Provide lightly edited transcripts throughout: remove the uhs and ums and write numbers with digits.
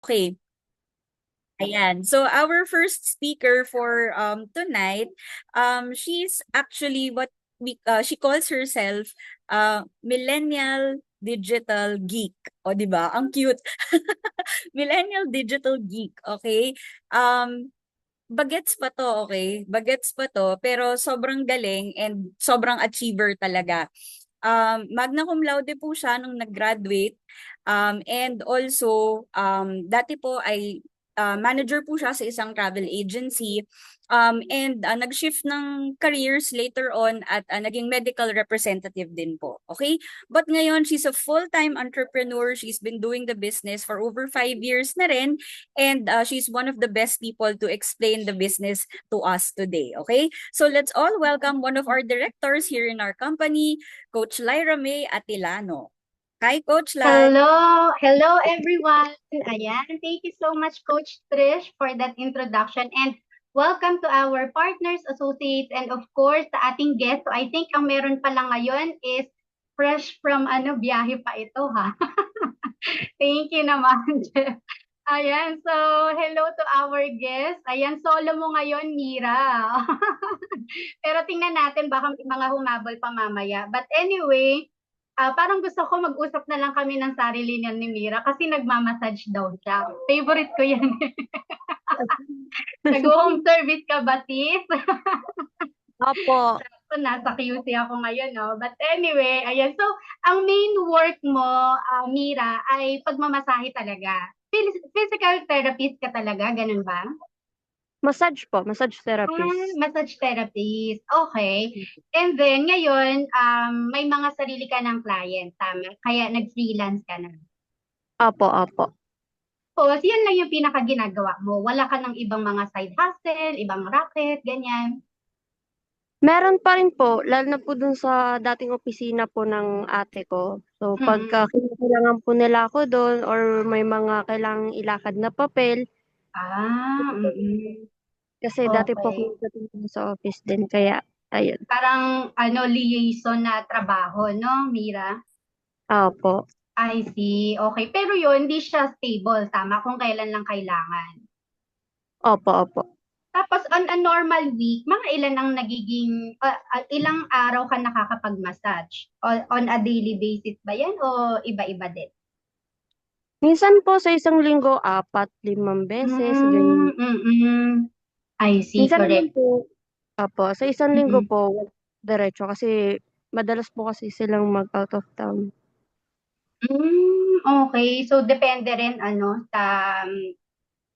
Okay. Ayan. So our first speaker for tonight, she's actually what she calls herself millennial digital geek. O, di ba? Ang cute. Millennial digital geek, okay? Bagets pa to, okay? Bagets pa to, pero sobrang galing and sobrang achiever talaga. Magna cum laude po siya nung nag-graduate. And also, dati po ay manager po siya sa isang travel agency. And nag-shift ng careers later on at naging medical representative din po. Okay? But ngayon, she's a full-time entrepreneur. She's been doing the business for over 5 years na rin. And she's one of the best people to explain the business to us today. Okay? So let's all welcome one of our directors here in our company, Coach Lyra May Atilano. Hi, Coach Lai. Hello, hello everyone. Ayan, thank you so much Coach Trish for that introduction and welcome to our partners, associates and of course sa ating guest. So I think ang meron pa lang ngayon is fresh from biyahe pa ito ha. Thank you naman, Jeff. Ayan, so hello to our guest. Ayan, solo mo ngayon, Mira. Pero tingnan natin baka may mga humabol pa mamaya. But anyway, parang gusto ko mag-usap na lang kami ng sarili niyan ni Mira kasi nagmamassage daw siya. Favorite ko yan. Nag-home service ka ba, sis? Opo. So, nasa QC ako ngayon, no? But anyway, ayan. So, ang main work mo, Mira, ay pagmamasahe talaga. Physical therapist ka talaga, ganun ba? Massage po, massage therapist. Massage therapist. Okay. And then, ngayon, may mga sarili ka ng client, tama? Kaya nag-freelance ka na. Opo, opo. So, yan lang yung pinaka ginagawa mo. Wala ka ng ibang mga side hustle, ibang racket, ganyan. Meron pa rin po, lalo na po dun sa dating opisina po ng ate ko. So, pagka kailangan po nila ako doon or may mga kailangang ilakad na papel, Mm-mm. kasi dati po Okay. ako nagtatrabaho sa office din, kaya, ayun. Parang liaison na trabaho, no, Mira? Opo. I see. Okay. Pero yun, hindi siya stable, tama? Kung kailan lang kailangan. Opo, opo. Tapos on a normal week, mga ilan ang nagiging, ilang araw ka nakakapag-massage? On a daily basis ba yan o iba-iba din? Minsan po sa isang linggo, 4, 5 beses, ganyan. I see, Minsan naman correct. po, opo, sa isang linggo Mm-mm. po, diretso kasi madalas po kasi silang mag-out of town. Okay. So, depende rin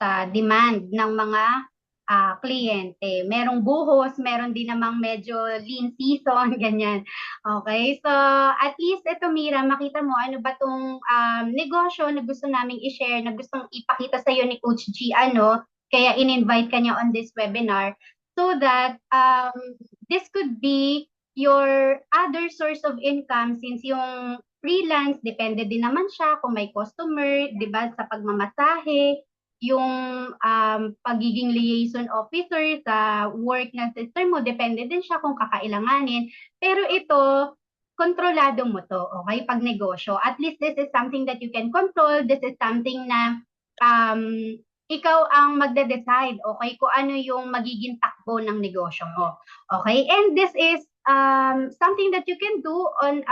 sa demand ng mga kliyente. Merong buhos, meron din namang medyo lean season, ganyan. Okay, so at least ito Mira, makita mo ano ba tong negosyo na gusto naming i-share, na gustong ipakita sa iyo ni Coach G, kaya in-invite ka niya on this webinar so that this could be your other source of income since yung freelance, depende din naman siya kung may customer, di ba, sa pagmamasahe, yung pagiging liaison officer sa work ng sister mo, depende din siya kung kakailanganin. Pero ito, kontrolado mo to, okay? Pag negosyo. At least this is something that you can control. This is something na ikaw ang magde-decide, okay? Kung ano yung magiging takbo ng negosyo mo. Okay? And this is something that you can do on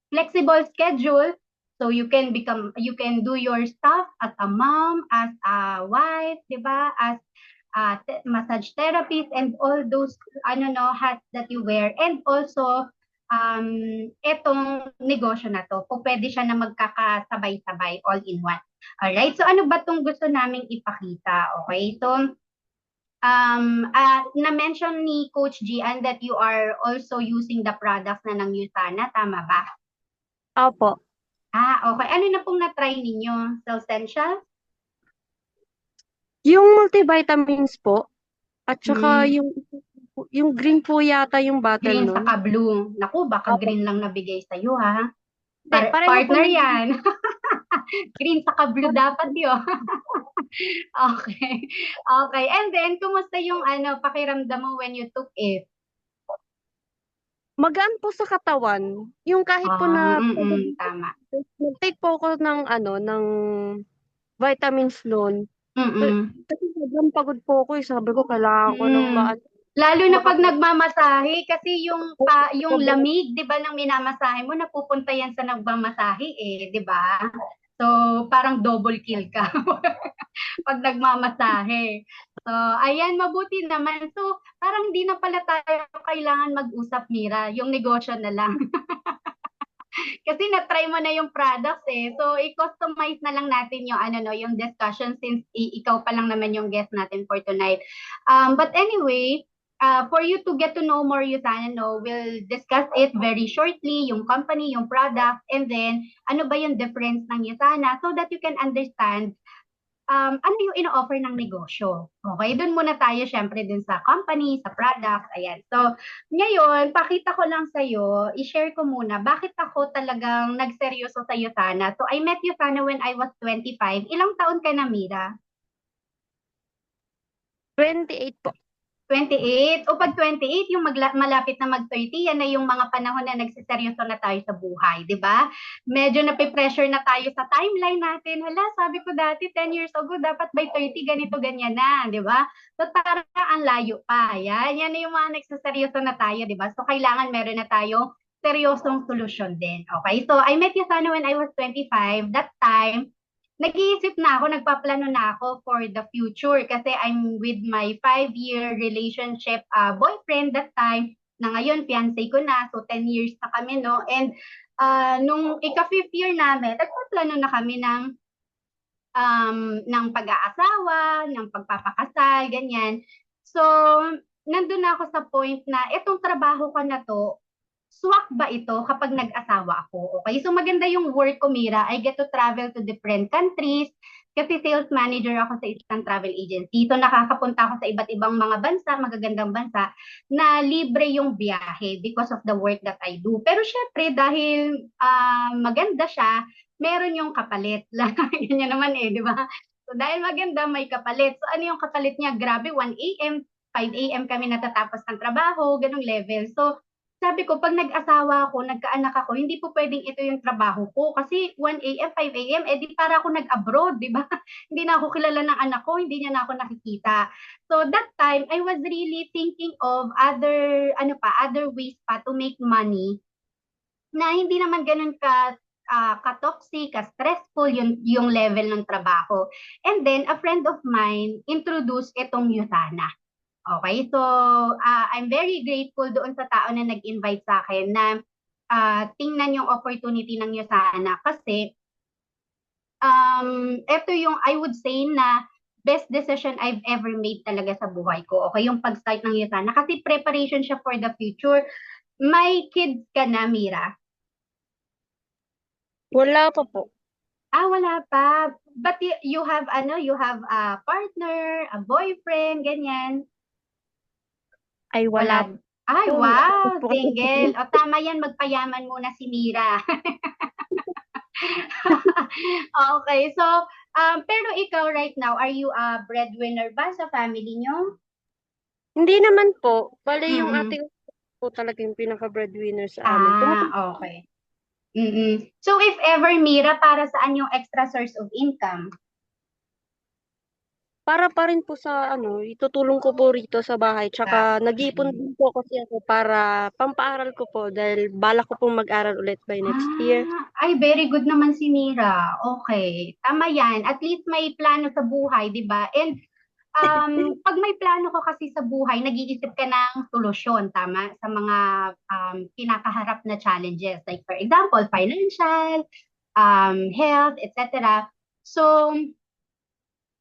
flexible schedule. So you can do your stuff as a mom, as a wife, di ba? As massage therapist and all those hats that you wear. And also etong negosyo na to, kung pwede siya na magkakasabay-sabay all in one. Alright, so ano ba tong gusto naming ipakita? Okay, so na-mention ni Coach Gian that you are also using the products na ng Usana, tama ba? Opo. Okay. Ano na pong na-try ninyo? Essential? Yung multivitamins po, at saka yung green po yata yung bottle Green nun. saka blue. Naku, baka Opo. green lang nabigay sa'yo, ha? Hindi, pareho po Partner ng yan. Green saka blue dapat yun. Okay. Okay. And then, kumusta yung pakiramdam mo when you took it? magaan po sa katawan. Yung kahit po na Tama. nag-take po ako ng vitamins noon. Mm. Kasi sobrang pagod po ako eh. Sabi ko, kailangan ko ng Mm. Lalo na pag makapag- nagmamasahe kasi yung lamig, 'di ba, ng minamasahe mo napupunta yan sa nagmamasahe eh, 'di ba? So, parang double kill ka pag nagmamasahe. So, ayan, mabuti naman. So, parang hindi na pala tayo kailangan mag-usap, Mira. Yung negosyo na lang. Kasi na-try mo na yung products eh. So, i-customize na lang natin yung ano no, yung discussion since ikaw pa lang naman yung guest natin for tonight. But anyway, for you to get to know more Yutana, no, we'll discuss it very shortly, yung company, yung product, and then ano ba yung difference ng Yutana so that you can understand ano yung ino-offer ng negosyo. Okay, doon muna tayo syempre dun sa company, sa product, ayan. So, ngayon, pakita ko lang sa'yo, i-share ko muna, bakit ako talagang nagseryoso sa Yutana. So, I met Yutana when I was 25. Ilang taon ka na, Mira? 28 po. 28. O pag 28, yung malapit na mag-30, yan na yung mga panahon na nagsiseryoso na tayo sa buhay, di ba? Medyo nape-pressure na tayo sa timeline natin. Hala, sabi ko dati, 10 years ago, dapat by 30, ganito, ganyan na, di ba? So, parang ang layo pa. Yan na yung mga nagsiseryoso na tayo, di ba? So, kailangan meron na tayong seryosong solusyon din. Okay? So, I met Yasana when I was 25. That time, nag-iisip na ako, nagpaplano na ako for the future kasi I'm with my 5-year relationship boyfriend that time na ngayon fiancé ko na, so 10 years na kami, no? And nung ika-5th year namin, nagpaplano na kami ng pag-aasawa, ng pagpapakasal, ganyan. So, nandun na ako sa point na itong trabaho ko na to, swak ba ito kapag nag-asawa ako? Okay, so maganda yung work ko, Mira. I get to travel to different countries kasi sales manager ako sa isang travel agency. So nakakapunta ako sa iba't ibang mga bansa, magagandang bansa, na libre yung biyahe because of the work that I do. Pero syempre, dahil maganda siya, meron yung kapalit. Ganyan naman eh, di ba? So dahil maganda, may kapalit. So ano yung kapalit niya? Grabe, 1 a.m., 5 a.m. kami natatapos ng trabaho, ganong level. So, sabi ko, pag nag-asawa ako, nagkaanak ako, hindi po pwedeng ito yung trabaho ko. Kasi 1 a.m., 5 a.m., di para ako nag-abroad, di ba? Hindi na ako kilala ng anak ko, hindi niya na ako nakikita. So that time, I was really thinking of other ways pa to make money na hindi naman ganun ka-toxic, ka-stressful yung level ng trabaho. And then, a friend of mine introduced itong Yutana. Okay, so I'm very grateful doon sa tao na nag-invite sa akin na tingnan yung opportunity ng Yusana kasi ito yung I would say na best decision I've ever made talaga sa buhay ko. Okay, yung pag-start ng Yusana kasi preparation siya for the future. May kids ka na, Mira? Wala pa po. Wala pa. But you have you have a partner, a boyfriend, ganyan. Ay, wala Wala. Ay, po. wow, Po kasi single. O tama yan, magpayaman muna si Mira. Okay, so, pero ikaw right now, are you a breadwinner ba sa family nyo? hindi naman po. Bale, yung Mm-mm. ate ko po talaga yung pinaka-breadwinner sa amin. Tumutulong Okay. Mm-mm. So, if ever, Mira, para saan yung extra source of income? para pa rin po sa itutulong ko po rito sa bahay. Tsaka nag-iipon din po kasi ako para pampaaral ko po dahil balak ko pong mag-aral ulit by next year. Ay, very good naman si Mira. Okay. Tama yan. At least may plano sa buhay, di ba? And pag may plano ka kasi sa buhay, nag-iisip ka ng solusyon, tama? Sa mga kinakaharap na challenges. Like for example, financial, health, etc. So,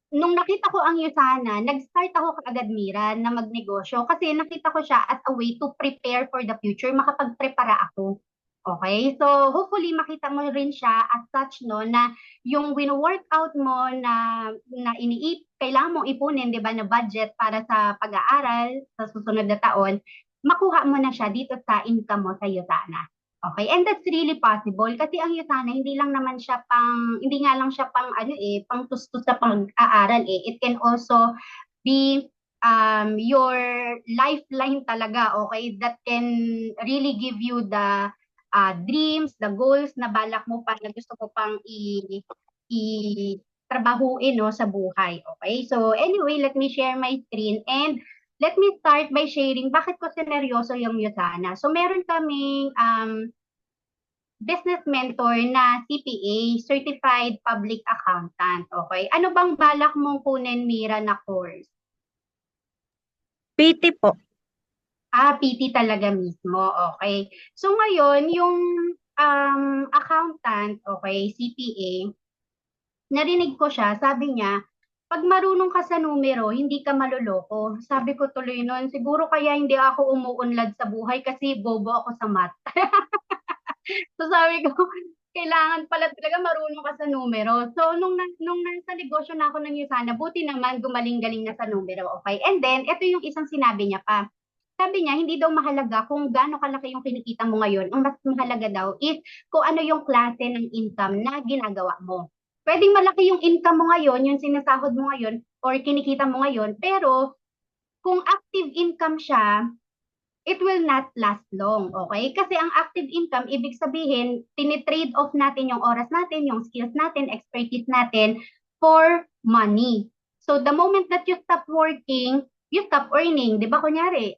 nung nakita ko ang Yusana, nag-start ako kaagad, Mira, na magnegosyo kasi nakita ko siya as a way to prepare for the future, makapagprepara ako. Okay? So, hopefully makita mo rin siya as such, no, na yung wino-workout mo na kailangan mong ipunin, 'di ba, na budget para sa pag-aaral sa susunod na taon, makuha mo na siya dito sa income mo sa Yusana. Okay, and that's really possible kasi ang Yutana hindi nga lang siya pang tustos sa pag-aaral eh. It can also be your lifeline talaga, okay? That can really give you the dreams, the goals na balak mo pa na gusto ko pang trabahuin, no, sa buhay. Okay? So anyway, let me share my screen and let me start by sharing bakit ko sineryoso yung Yusana. So meron kaming business mentor na CPA, Certified Public Accountant. Okay? Ano bang balak mong kunin, Mira, na course? PT po. PT talaga mismo. Okay. So ngayon, yung accountant, okay, CPA, narinig ko siya, sabi niya, pag marunong ka sa numero, hindi ka maluloko. Sabi ko tuloy nun, siguro kaya hindi ako umuunlad sa buhay kasi bobo ako sa math. So sabi ko, kailangan pala talaga marunong ka sa numero. So nung nasa negosyo na ako ng Yusana, buti naman gumaling-galing na sa numero. Okay. And then, ito yung isang sinabi niya pa. Sabi niya, hindi daw mahalaga kung gaano kalaki yung kinikita mo ngayon. Ang mas mahalaga daw is kung ano yung klase ng income na ginagawa mo. Pwedeng malaki yung income mo ngayon, yung sinasahod mo ngayon, or kinikita mo ngayon, pero kung active income siya, it will not last long, okay? Kasi ang active income, ibig sabihin, tinitrade off natin yung oras natin, yung skills natin, expertise natin for money. So the moment that you stop working, you stop earning. Di ba kunyari,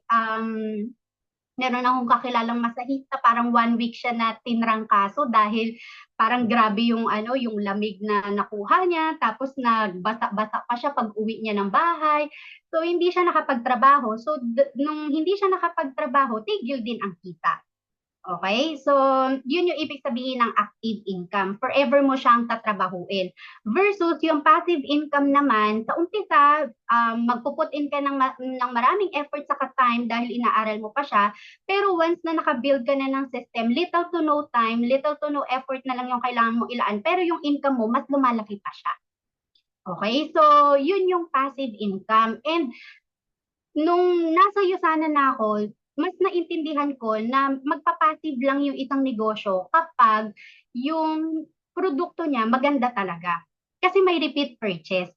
meron akong kakilalang masahista, parang 1 week siya na tinrangkaso dahil parang grabe yung yung lamig na nakuha niya, tapos nagbasa-basa pa siya pag uwi niya ng bahay. So hindi siya nakapagtrabaho. So nung hindi siya nakapagtrabaho, tigil din ang kita. Okay? So, yun yung ibig sabihin ng active income. Forever mo siyang tatrabahuin. Versus yung passive income naman, sa umpisa, magpuput in ka ng maraming effort sa time dahil inaaral mo pa siya. Pero once na nakabuild ka na ng system, little to no time, little to no effort na lang yung kailangan mo ilaan. Pero yung income mo, mas lumalaki pa siya. Okay? So, yun yung passive income. And nung nasa Yusana na ako, mas naintindihan ko na magpapassive lang yung isang negosyo kapag yung produkto niya maganda talaga. Kasi may repeat purchase.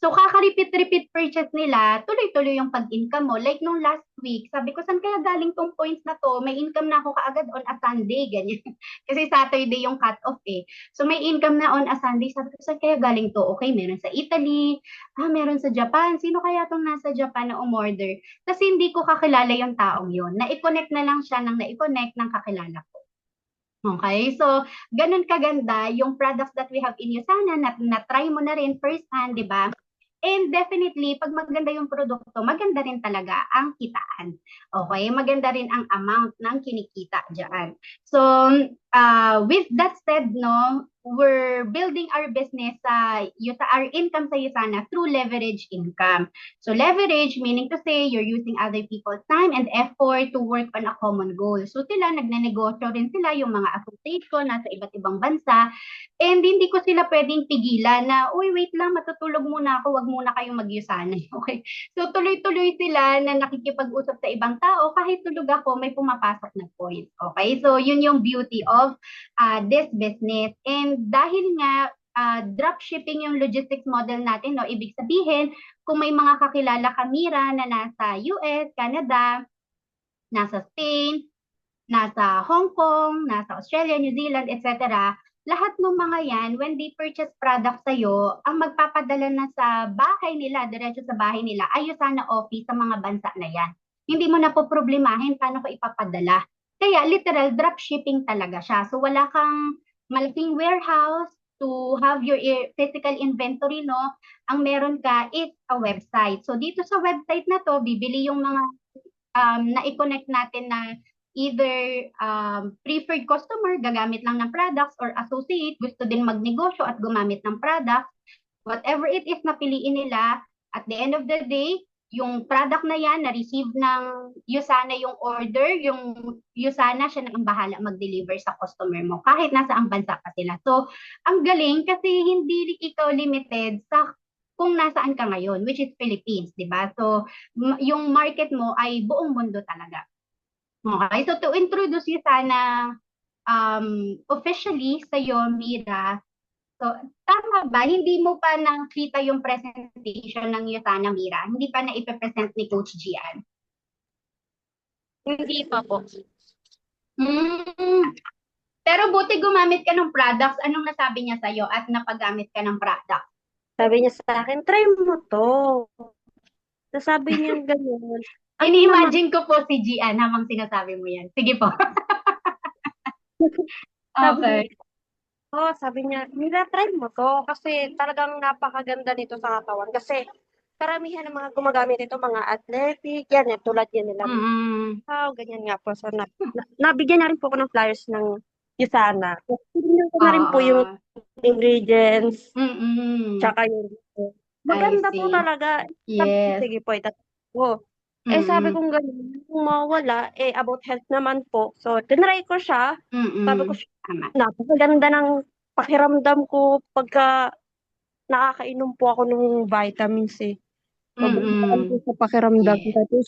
So, kaka-repeat purchase nila, tuloy-tuloy yung pag-income mo. Like nung last week, sabi ko, saan kaya galing tong points na to? May income na ako kaagad on a Sunday, ganyan. Kasi Saturday yung cut-off eh. So, may income na on a Sunday. Sabi ko, saan kaya galing to? Okay, meron sa Italy, meron sa Japan. Sino kaya tong nasa Japan na umorder? Kasi hindi ko kakilala yung taong yun. Na-connect na lang siya ng na-connect ng kakilala ko. Okay, so ganun kaganda yung products that we have in Yusana na-try mo na rin first hand, di ba? And definitely, pag maganda yung produkto, maganda rin talaga ang kitaan. Okay, maganda rin ang amount ng kinikita dyan. So, with that said, no, we're building our business our income sa Yusana through leverage income. So leverage meaning to say you're using other people's time and effort to work on a common goal. So sila nagnenegosyo rin sila, yung mga associate ko nasa iba't ibang bansa, and hindi ko sila pwedeng pigilan na, uy, wait lang, matutulog muna ako, wag muna kayong mag-Yusana. Okay? So tuloy-tuloy sila na nakikipag-usap sa ibang tao, kahit tulog ako, may pumapasok na points. Okay? So yun yung beauty of this business. And dahil nga dropshipping yung logistics model natin, no, ibig sabihin, kung may mga kakilala ka, Mira, na nasa US, Canada, nasa Spain, nasa Hong Kong, nasa Australia, New Zealand, etc., lahat ng mga yan, when they purchase product sa'yo, ang magpapadala na sa bahay nila, diretso sa bahay nila, ay Yusana office sa mga bansa na yan. Hindi mo na po problemahin paano ko ipapadala. Kaya literal dropshipping talaga siya. So wala kang malaking warehouse to have your physical inventory, no? Ang meron ka is a website. So dito sa website na to, bibili yung mga na-connect natin na either preferred customer, gagamit lang ng products, or associate, gusto din magnegosyo at gumamit ng products. Whatever it is na piliin nila, at the end of the day, yung product na yan, na-receive ng Yusana yung order, yung Yusana siya na ang bahala mag-deliver sa customer mo, kahit nasa ang bansa pa sila. So, ang galing kasi hindi ikaw limited sa kung nasaan ka ngayon, which is Philippines, di ba? So, yung market mo ay buong mundo talaga. Okay, so to introduce you sana officially sa iyo, Mira, so tama ba, hindi mo pa nakita yung presentation ng Yusana, Mira? Hindi pa na ipe-present ni Coach Gian? Hindi pa po. Pero buti gumamit ka ng products. Anong nasabi niya sa'yo at napagamit ka ng product? Sabi niya sa akin, try mo to. Tapos sabi niya ganyan. Ano naman, Ini-imagine ko po si Gian habang sinasabi mo yan. Sige po. sabi niya, Okay. sabi niya, Mira, try mo to. Kasi talagang napakaganda nito sa katawan. Kasi karamihan ng mga gumagamit ito, mga athletic, yan, tulad yan nila. Mm-mm. Ganyan nga po. So, nabigyan na rin po ako ng flyers ng Yusana. Tinignan ko na rin po yung Oo. ingredients, Mm-mm. tsaka yung I maganda po see. talaga. Sabi ko, Yes. sige po, itatry ko. Sabi Mm-mm. kong gano'n, kung mawala, about health naman po. So, tinry ko siya. Sabi ko, Mm-mm. Tama. napakaganda ng pakiramdam ko pagka nakakainom po ako ng vitamins eh. Sobrang gaan po Mm-mm. sa pakiramdam. Yes. Tapos,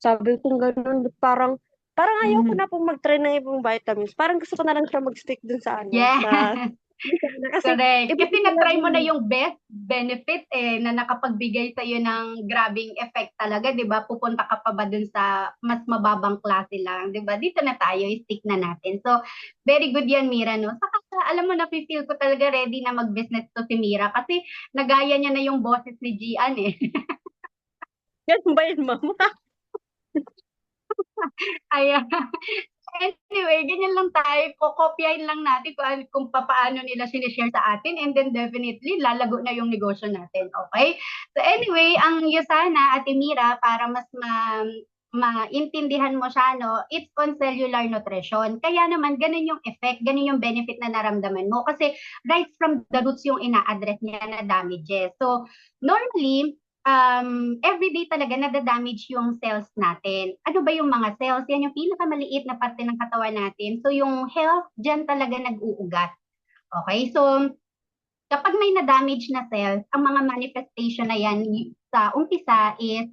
sabi kong gano'n, parang ayaw ko na pong mag-try ng ibang vitamins. Parang gusto ko na lang siya mag-stick dun sa Yes. kasi Correct. iba Kasi po talaga na-try mo na yun. yung best benefit na nakapagbigay sa iyo ng grabing effect talaga, 'di ba? Pupunta ka pa ba dun sa mas mababang klase lang, 'di ba? Dito na tayo, stick na natin. So, very good 'yan, Mira, no? Saka alam mo na feel ko talaga ready na mag-business to si Mira kasi nagaya niya na yung boses ni Gian eh. Ganun ba yun, mama? Ayan. Anyway, ganyan lang tayo. Kokopyahin lang natin kung papaano nila sinishare sa atin and then definitely lalago na yung negosyo natin. Okay? So anyway, ang Yosana, Ate Mira, para mas maintindihan mo siya, no, it's on cellular nutrition. Kaya naman, ganun yung effect, ganun yung benefit na naramdaman mo. Kasi right from the roots yung ina-address niya na damages. So, normally, everyday talaga nadadamage yung cells natin. Ano ba yung mga cells? Yan yung pinakamaliit na parte ng katawan natin. So yung health, dyan talaga nag-uugat. Okay? So kapag may na-damage na cells, ang mga manifestation na yan sa umpisa is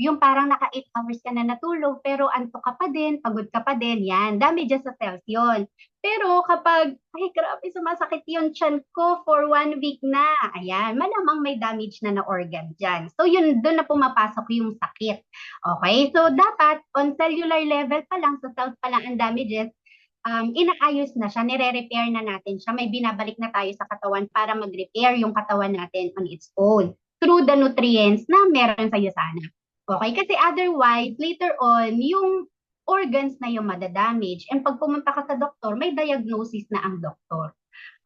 yung parang naka 8 hours ka na natulog, pero antok ka pa din, pagod ka pa din, yan, damages sa cells yun. Pero kapag, ay grabe, sumasakit yung tiyan ko for 1 week na, ayan, malamang may damage na na organ dyan. So yun, doon na pumapasok yung sakit. Okay, so dapat on cellular level pa lang, sa cells pa lang ang damages, inaayos na siya, nire-repair na natin siya, may binabalik na tayo sa katawan para mag-repair yung katawan natin on its own through the nutrients na meron sa'yo sana. Okay? Kasi otherwise, later on, yung organs na yung madadamage. And pag pumunta ka sa doktor, may diagnosis na ang doktor.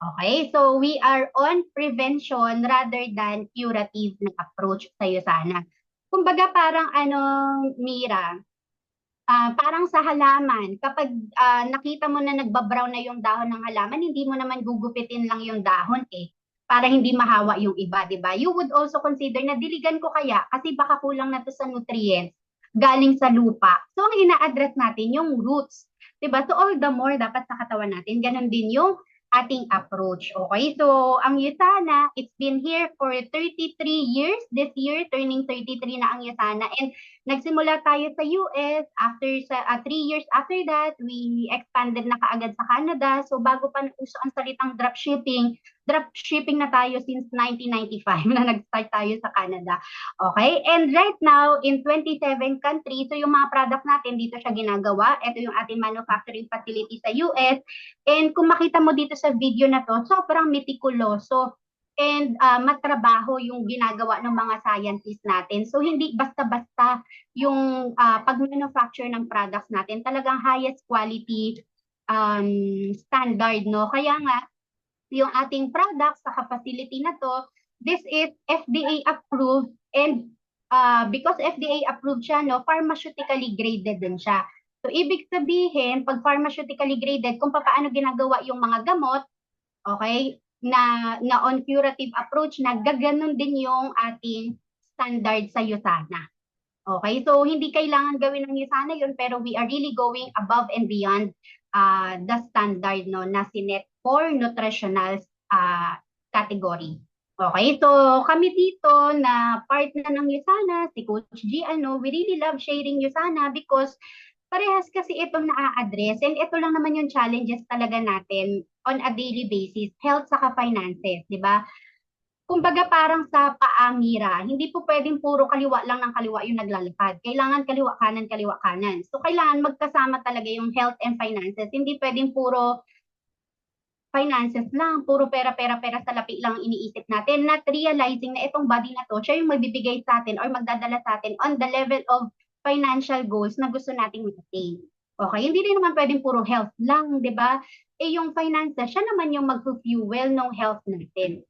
Okay? So, we are on prevention rather than curative na approach sa'yo sana. Kumbaga parang Mira, parang sa halaman, kapag nakita mo na nagbabrown na yung dahon ng halaman, hindi mo naman gugupitin lang yung dahon para hindi mahawa yung iba, di ba? You would also consider na diligan ko kaya kasi baka kulang na to sa nutrients galing sa lupa. So, ang ina-address natin yung roots, di ba? So, all the more dapat sa katawan natin, ganun din yung ating approach. Okay? So, ang Yusana, it's been here for 33 years. This year, turning 33 na ang Yusana. And nagsimula tayo sa US, after 3 years after that, we expanded na kaagad sa Canada. So bago pa uso ang salitang dropshipping na tayo since 1995 na nag-start tayo sa Canada. Okay? And right now, in 27 countries, so yung mga product natin, dito siya ginagawa. Ito yung ating manufacturing facility sa US. And kung makita mo dito sa video na to, sobrang meticuloso and matrabaho yung ginagawa ng mga scientists natin. So hindi basta-basta yung pag-manufacture ng products natin, talagang highest quality standard, no? Kaya nga, yung ating products sa facility na to, this is FDA approved and because FDA approved siya, no, pharmaceutically graded din siya. So, ibig sabihin, pag pharmaceutically graded, kung paano ginagawa yung mga gamot, okay, na on curative approach, na gaganon din yung ating standard sa USANA. Okay, so hindi kailangan gawin ng USANA yun, pero we are really going above and beyond the standard, no, na sinet for nutritional category. Okay, so kami dito na part na ng USANA, si Coach G, we really love sharing USANA because parehas kasi itong na-address and ito lang naman yung challenges talaga natin on a daily basis, health saka finances, di ba? Kumbaga parang sa paamira, hindi po pwedeng puro kaliwa lang ng kaliwa yung naglalakad. Kailangan kaliwa kanan, kaliwa kanan. So kailangan magkasama talaga yung health and finances. Hindi pwedeng puro finances lang, puro pera, pera, pera sa lapi lang iniisip natin, not realizing na itong body na to, siya yung magbibigay sa atin or magdadala sa atin on the level of financial goals na gusto nating ma-attain. Okay, hindi rin naman pwedeng puro health lang, di ba? Eh yung finances, siya naman yung mag-fuel ng health natin.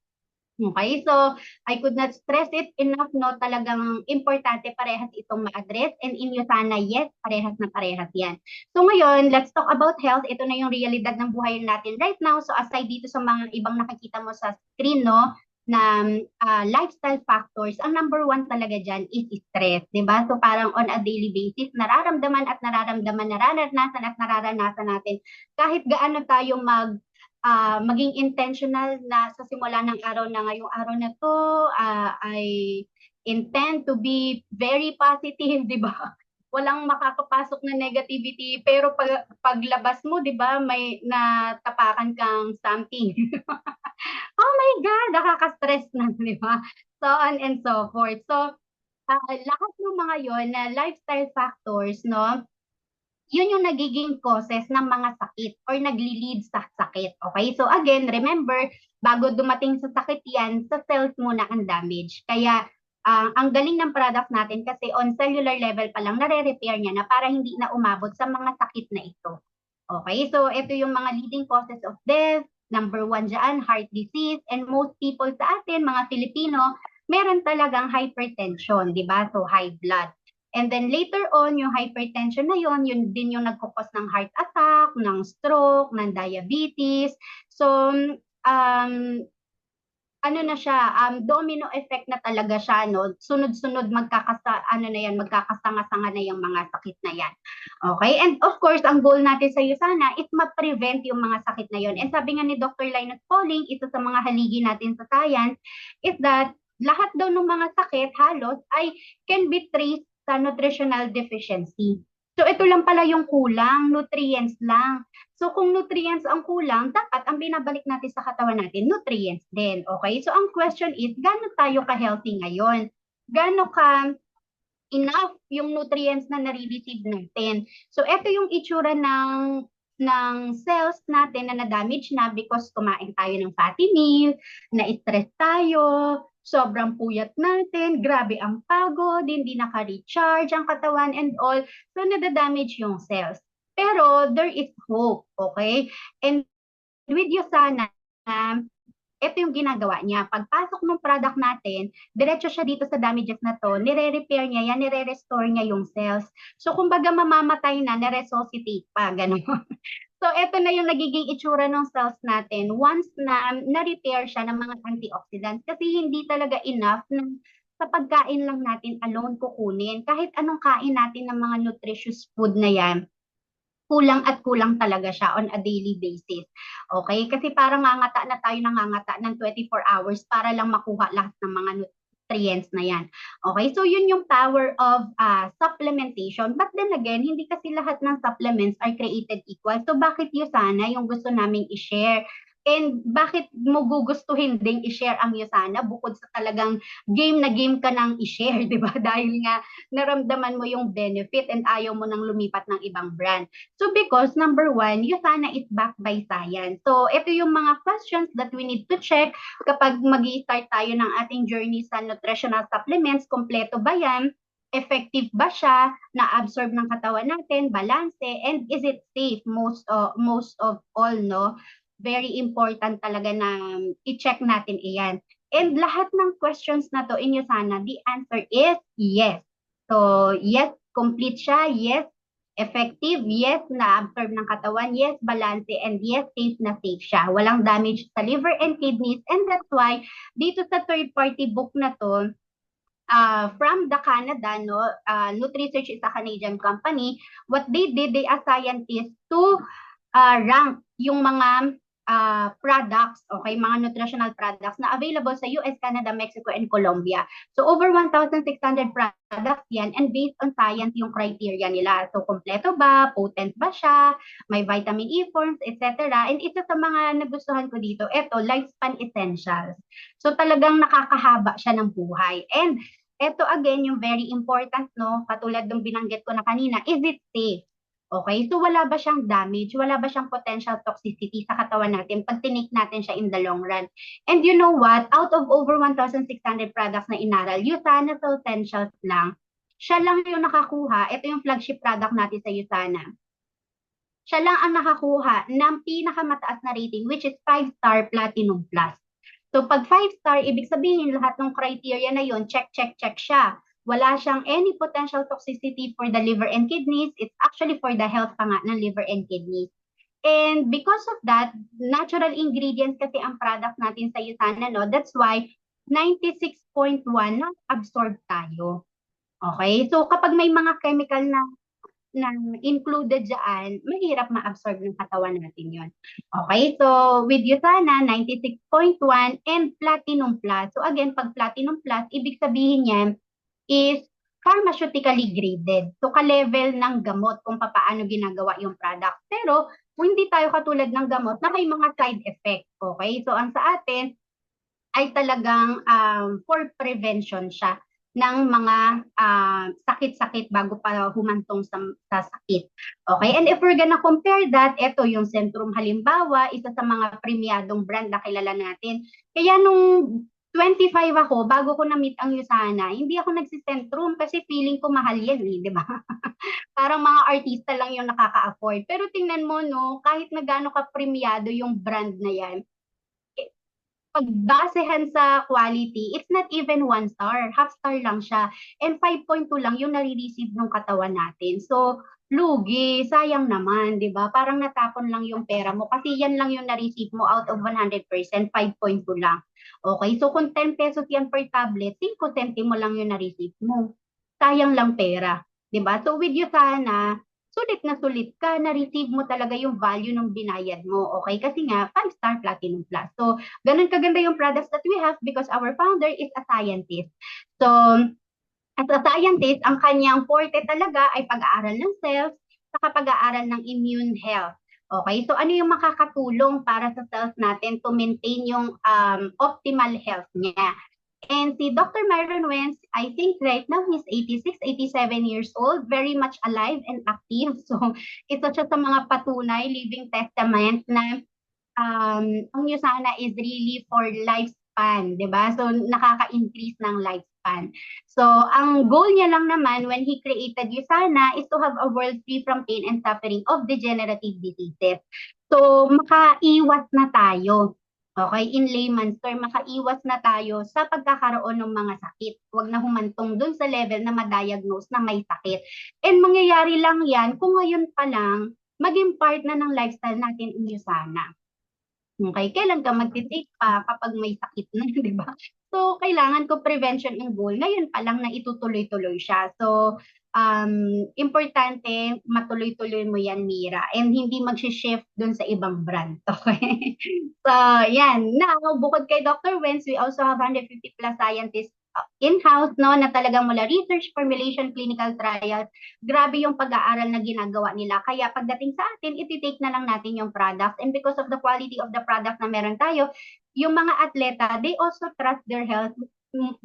Okay, so I could not stress it enough, no, talagang importante parehas itong ma-address, and inyo sana, yes, parehas na parehas yan. So ngayon, let's talk about health. Ito na yung realidad ng buhay natin right now. So aside dito sa mga ibang nakikita mo sa screen, no, na lifestyle factors, ang number one talaga dyan is stress, di ba? So parang on a daily basis, nararanasan at nararanasan natin kahit gaano tayo maging intentional na sa simula ng araw na ngayong araw na to, I intend to be very positive, di ba? Walang makakapasok na negativity, pero paglabas mo, di ba, may natapakan kang something. Oh my God, nakaka-stress na, di ba? So on and so forth. So, lahat ng mga yon na lifestyle factors, no, yun yung nagiging causes ng mga sakit or nagli-lead sa sakit. Okay? So again, remember, bago dumating sa sakit yan, sa cells muna ang damage. Kaya ang galing ng product natin kasi on cellular level pa lang, nare-repair niya na para hindi na umabot sa mga sakit na ito. Okay? So ito yung mga leading causes of death. Number one dyan, heart disease. And most people sa atin, mga Filipino, meron talagang hypertension, di ba? So high blood. And then later on, yung hypertension na yun din yung nagkukos ng heart attack, ng stroke, ng diabetes. So, ano na siya, domino effect na talaga siya, no? Sunod-sunod magkakasanga-sanga na yung mga sakit na yan. Okay? And of course, ang goal natin sa iyo sana is ma-prevent yung mga sakit na yon. And sabi nga ni Dr. Linus Pauling, isa sa mga haligi natin sa science, is that lahat daw ng mga sakit halos ay can be traced sa nutritional deficiency. So ito lang pala yung kulang, nutrients lang. So kung nutrients ang kulang, dapat ang binabalik natin sa katawan natin, nutrients din. Okay? So ang question is, gaano tayo ka-healthy ngayon? Gaano ka enough yung nutrients na nare-receive natin? So ito yung itsura ng cells natin na na-damage na because kumain tayo ng fatty meal, na-stress tayo, sobrang puyat natin, grabe ang pagod, hindi naka-recharge ang katawan and all. So, nadadamage yung cells. Pero, there is hope, okay? And with you sana, ito yung ginagawa niya. Pagpasok ng product natin, diretso siya dito sa damages na to, nire-repair niya yan, nire-restore niya yung cells. So, kumbaga mamamatay na, nare-resuscitate pa, ganun. So, ito na yung nagiging itsura ng cells natin once na na-repair siya ng mga antioxidants kasi hindi talaga enough na sa pagkain lang natin alone kukunin. Kahit anong kain natin ng mga nutritious food na yan, kulang at kulang talaga siya on a daily basis. Okay? Kasi parang nangangata ng 24 hours para lang makuha lahat ng mga nutrients na yan. Okay, so yun yung power of supplementation. But then again, hindi kasi lahat ng supplements are created equal. So bakit yun sana yung gusto naming i-share? And bakit mo gugustuhin ding i-share ang Yusana bukod sa talagang game na game ka nang i-share, di ba? Dahil nga naramdaman mo yung benefit and ayaw mo nang lumipat ng ibang brand. So because number one, Yusana is backed by science. So ito yung mga questions that we need to check kapag mag-i-start tayo ng ating journey sa nutritional supplements. Kompleto ba yan? Effective ba siya? Na-absorb ng katawan natin? Balanse? And is it safe? Most of all, no? Very important talaga na i-check natin iyan. And lahat ng questions na to inyo sana, the answer is yes. So, yes, complete siya. Yes, effective. Yes, na-absorb ng katawan. Yes, balance. And yes, safe na safe siya. Walang damage sa liver and kidneys. And that's why, dito sa third-party book na to, from the Canada, no, NutriSearch is a Canadian company. What they did, they are scientists to rank yung mga products, okay, mga nutritional products na available sa US, Canada, Mexico, and Colombia. So, over 1,600 products yan and based on science yung criteria nila. So, kompleto ba? Potent ba siya? May vitamin E forms, etc. And isa sa mga nagustuhan ko dito, ito, lifespan essentials. So, talagang nakakahaba siya ng buhay. And ito again, yung very important, no, katulad ng binanggit ko na kanina, is it safe? Okay, so wala ba siyang damage? Wala ba siyang potential toxicity sa katawan natin pag tinake natin siya in the long run? And you know what? Out of over 1,600 products na inaral, Usana Essentials lang, siya lang yung nakakuha. Ito yung flagship product natin sa Usana. Siya lang ang nakakuha ng pinakamataas na rating, which is 5-star Platinum Plus. So pag 5-star, ibig sabihin lahat ng criteria na yon, check, check, check siya. Wala siyang any potential toxicity for the liver and kidneys. It's actually for the health pa nga ng liver and kidneys. And because of that, natural ingredients kasi ang product natin sa Usana, no? That's why 96.1 na absorb tayo. Okay? So kapag may mga chemical na included dyan, mahirap ma-absorb ng katawan natin yon. Okay, so with Usana, 96.1 and Platinum Plus. So again, pag Platinum Plus, ibig sabihin yan is pharmaceutically graded. So ka-level ng gamot kung paano ginagawa yung product. Pero hindi tayo katulad ng gamot na may mga side effects. Okay, so ang sa atin ay talagang for prevention siya ng mga sakit-sakit bago pa humantong sa sakit. Okay, and if we're gonna compare that, ito yung Centrum halimbawa, isa sa mga premiadong brand na kilala natin. Kaya nung 25 ako, bago ko na-meet ang Usana, hindi ako nagsisentrum kasi feeling ko mahal yan, di ba? Parang mga artista lang yung nakaka-afford. Pero tingnan mo, no, kahit na gaano ka premiado yung brand na yan, pagbasehan sa quality, it's not even 1-star. Half-star lang siya. And 5.2 lang yung nare-receive ng katawan natin. So, lugi, sayang naman, di ba? Parang natapon lang yung pera mo kasi yan lang yung na-receive mo out of 100%, 5.2 lang. Okay, so kung 10 pesos yan per tablet, 5 centimo lang yung na-receive mo. Sayang lang pera, di ba? So with you sana, sulit ka, na-receive mo talaga yung value ng binayad mo, okay? Kasi nga, 5-star Platinum Plus. So, ganun kaganda yung products that we have because our founder is a scientist. So, as a scientist, ang kanyang forte talaga ay pag-aaral ng cells, saka pag-aaral ng immune health. Okay, so ano yung makakatulong para sa cells natin to maintain yung optimal health niya? And si Dr. Myron Wentz, I think right now he's 86, 87 years old, very much alive and active. So, ito siya sa mga patunay, living testament na ang Usana is really for lifespan, di ba? So, nakaka-increase ng lifespan. So, ang goal niya lang naman when he created Usana is to have a world free from pain and suffering of degenerative diseases. So, makaiwas na tayo. Okay, in layman's term, makaiwas na tayo sa pagkakaroon ng mga sakit. Huwag na humantong dun sa level na ma-diagnose na may sakit. And mangyayari lang yan kung ngayon pa lang maging part na ng lifestyle natin in Usana. Okay, kailan ka magtitake pa kapag may sakit na, di ba? So, kailangan ko prevention ang goal. Ngayon pa lang na itutuloy-tuloy siya. So, importante, matuloy-tuloy mo yan, Mira. And hindi mag-shift dun sa ibang brand. Okay? So, yan. Now, bukod kay Dr. Wentz, we also have 150 plus scientists in-house, no, na talagang mula research, formulation, clinical trials. Grabe yung pag-aaral na ginagawa nila. Kaya pagdating sa atin, iti-take na lang natin yung products. And because of the quality of the product na meron tayo, yung mga atleta, they also trust their health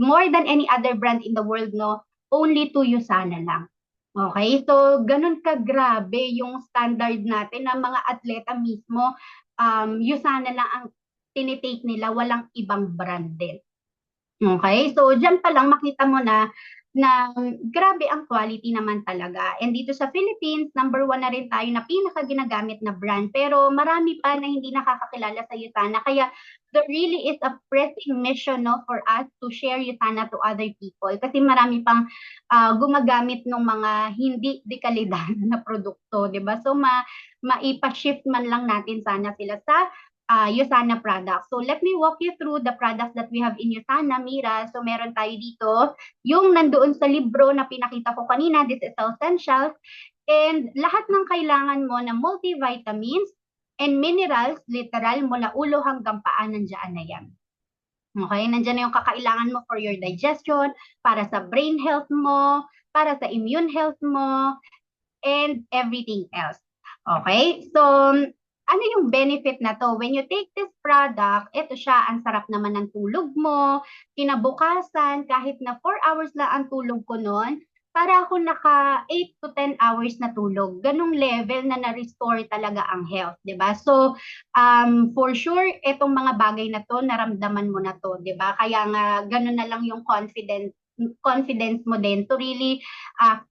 more than any other brand in the world, no? Only to Usana lang. Okay? So, ganun ka-grabe yung standard natin na mga atleta mismo, Usana lang ang tinitake nila, walang ibang brand din. Okay, so dyan pa lang makita mo na grabe ang quality naman talaga. And dito sa Philippines, number 1 na rin tayo na pinaka ginagamit na brand. Pero marami pa na hindi nakakakilala sa Usana. Kaya there really is a pressing mission, no, for us to share Usana to other people. Kasi marami pang gumagamit ng mga hindi dekalidad na produkto, di ba? So maipa-shift man lang natin sana sila sa Usana products. So let me walk you through the products that we have in Usana, Mira. So meron tayo dito yung nandoon sa libro na pinakita ko kanina, this is essentials. And lahat ng kailangan mo na multivitamins and minerals, literal, mula ulo hanggang paa, nandiyan na yan. Okay, nandiyan na yung kakailangan mo for your digestion, para sa brain health mo, para sa immune health mo, and everything else. Okay, so ano yung benefit na to? When you take this product, ito siya, ang sarap naman ng tulog mo, kinabukasan, kahit na 4 hours lang ang tulog ko noon, para ako naka 8 to 10 hours na tulog. Ganong level na na-restore talaga ang health, 'di ba? So, for sure, itong mga bagay na to, naramdaman mo na to, 'di ba? Kaya nga, ganun na lang yung confidence mo din to really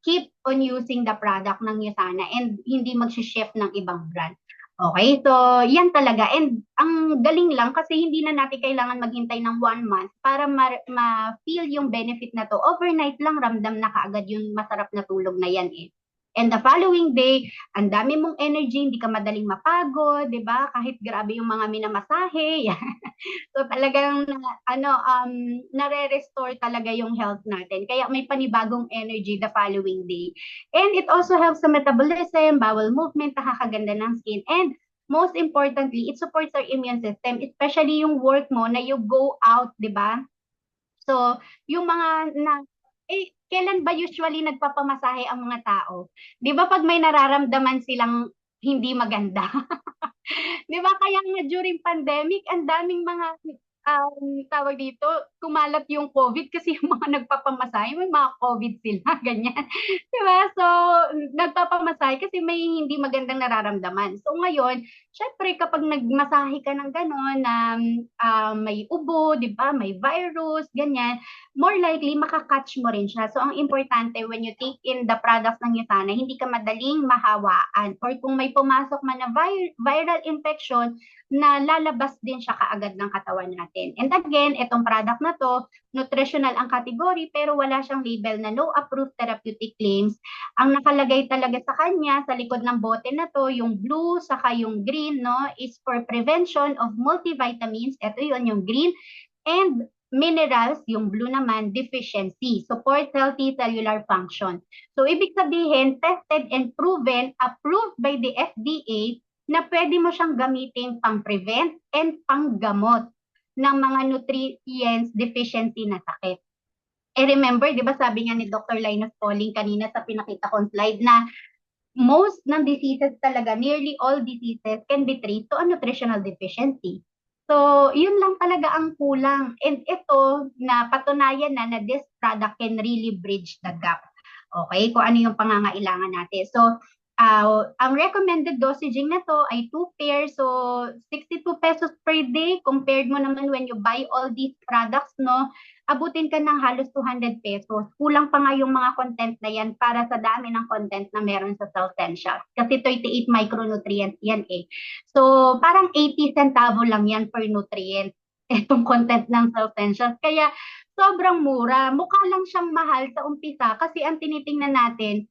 keep on using the product ng Yusana and hindi mag-shift ng ibang brand. Okay, so yan talaga. And ang galing lang kasi hindi na natin kailangan maghintay ng 1 month para ma-feel yung benefit na to. Overnight lang ramdam na kaagad yung masarap na tulog na yan eh. And the following day, ang dami mong energy, hindi ka madaling mapagod, di ba? Kahit grabe yung mga minamasahe. So talagang nare-restore talaga yung health natin. Kaya may panibagong energy the following day. And it also helps sa metabolism, bowel movement, nakakaganda ng skin. And most importantly, it supports our immune system, especially yung work mo na you go out, di ba? So, yung mga kailan ba usually nagpapamasahe ang mga tao? Di ba pag may nararamdaman silang hindi maganda? Di ba kaya nga during pandemic, ang daming mga tawag dito, kumalat yung COVID kasi yung mga nagpapamasahe, may mga COVID sila, ganyan. Di ba? So, nagpapamasahe kasi may hindi magandang nararamdaman. So, ngayon, syempre kapag nagmasahe ka ng gano'n na may ubo, di ba? May virus, ganyan, more likely makakatch mo rin siya. So, ang importante when you take in the products ng Yutana, hindi ka madaling mahawaan. Or kung may pumasok man na viral infection, na lalabas din siya kaagad ng katawan natin. And again, itong product na to, nutritional ang category pero wala siyang label na no approved therapeutic claims. Ang nakalagay talaga sa kanya, sa likod ng bote na to, yung blue saka yung green, no, is for prevention of multivitamins. Ito yun, yung green. And minerals, yung blue naman, deficiency, support healthy cellular function. So, ibig sabihin, tested and proven, approved by the FDA, na pwede mo siyang gamitin pang-prevent and pang-gamot ng mga nutrients deficiency na sakit. Remember, di ba sabi nga ni Dr. Linus Pauling kanina sa pinakita kong slide na most ng diseases talaga, nearly all diseases can be traced to a nutritional deficiency. So, yun lang talaga ang kulang. And ito, na patunayan na this product can really bridge the gap. Okay, kung ano yung pangangailangan natin. So, ang recommended dosaging na to ay 2 pairs, so 62 pesos per day. Compared mo naman when you buy all these products, no, abutin ka ng halos 200 pesos. Kulang pa nga yung mga content na yan para sa dami ng content na meron sa Cellsentials. Kasi 38 micronutrients yan eh. So, parang 80 centavo lang yan per nutrient itong content ng Cellsentials. Kaya, sobrang mura. Mukha lang siyang mahal sa umpisa kasi ang tinitingnan natin,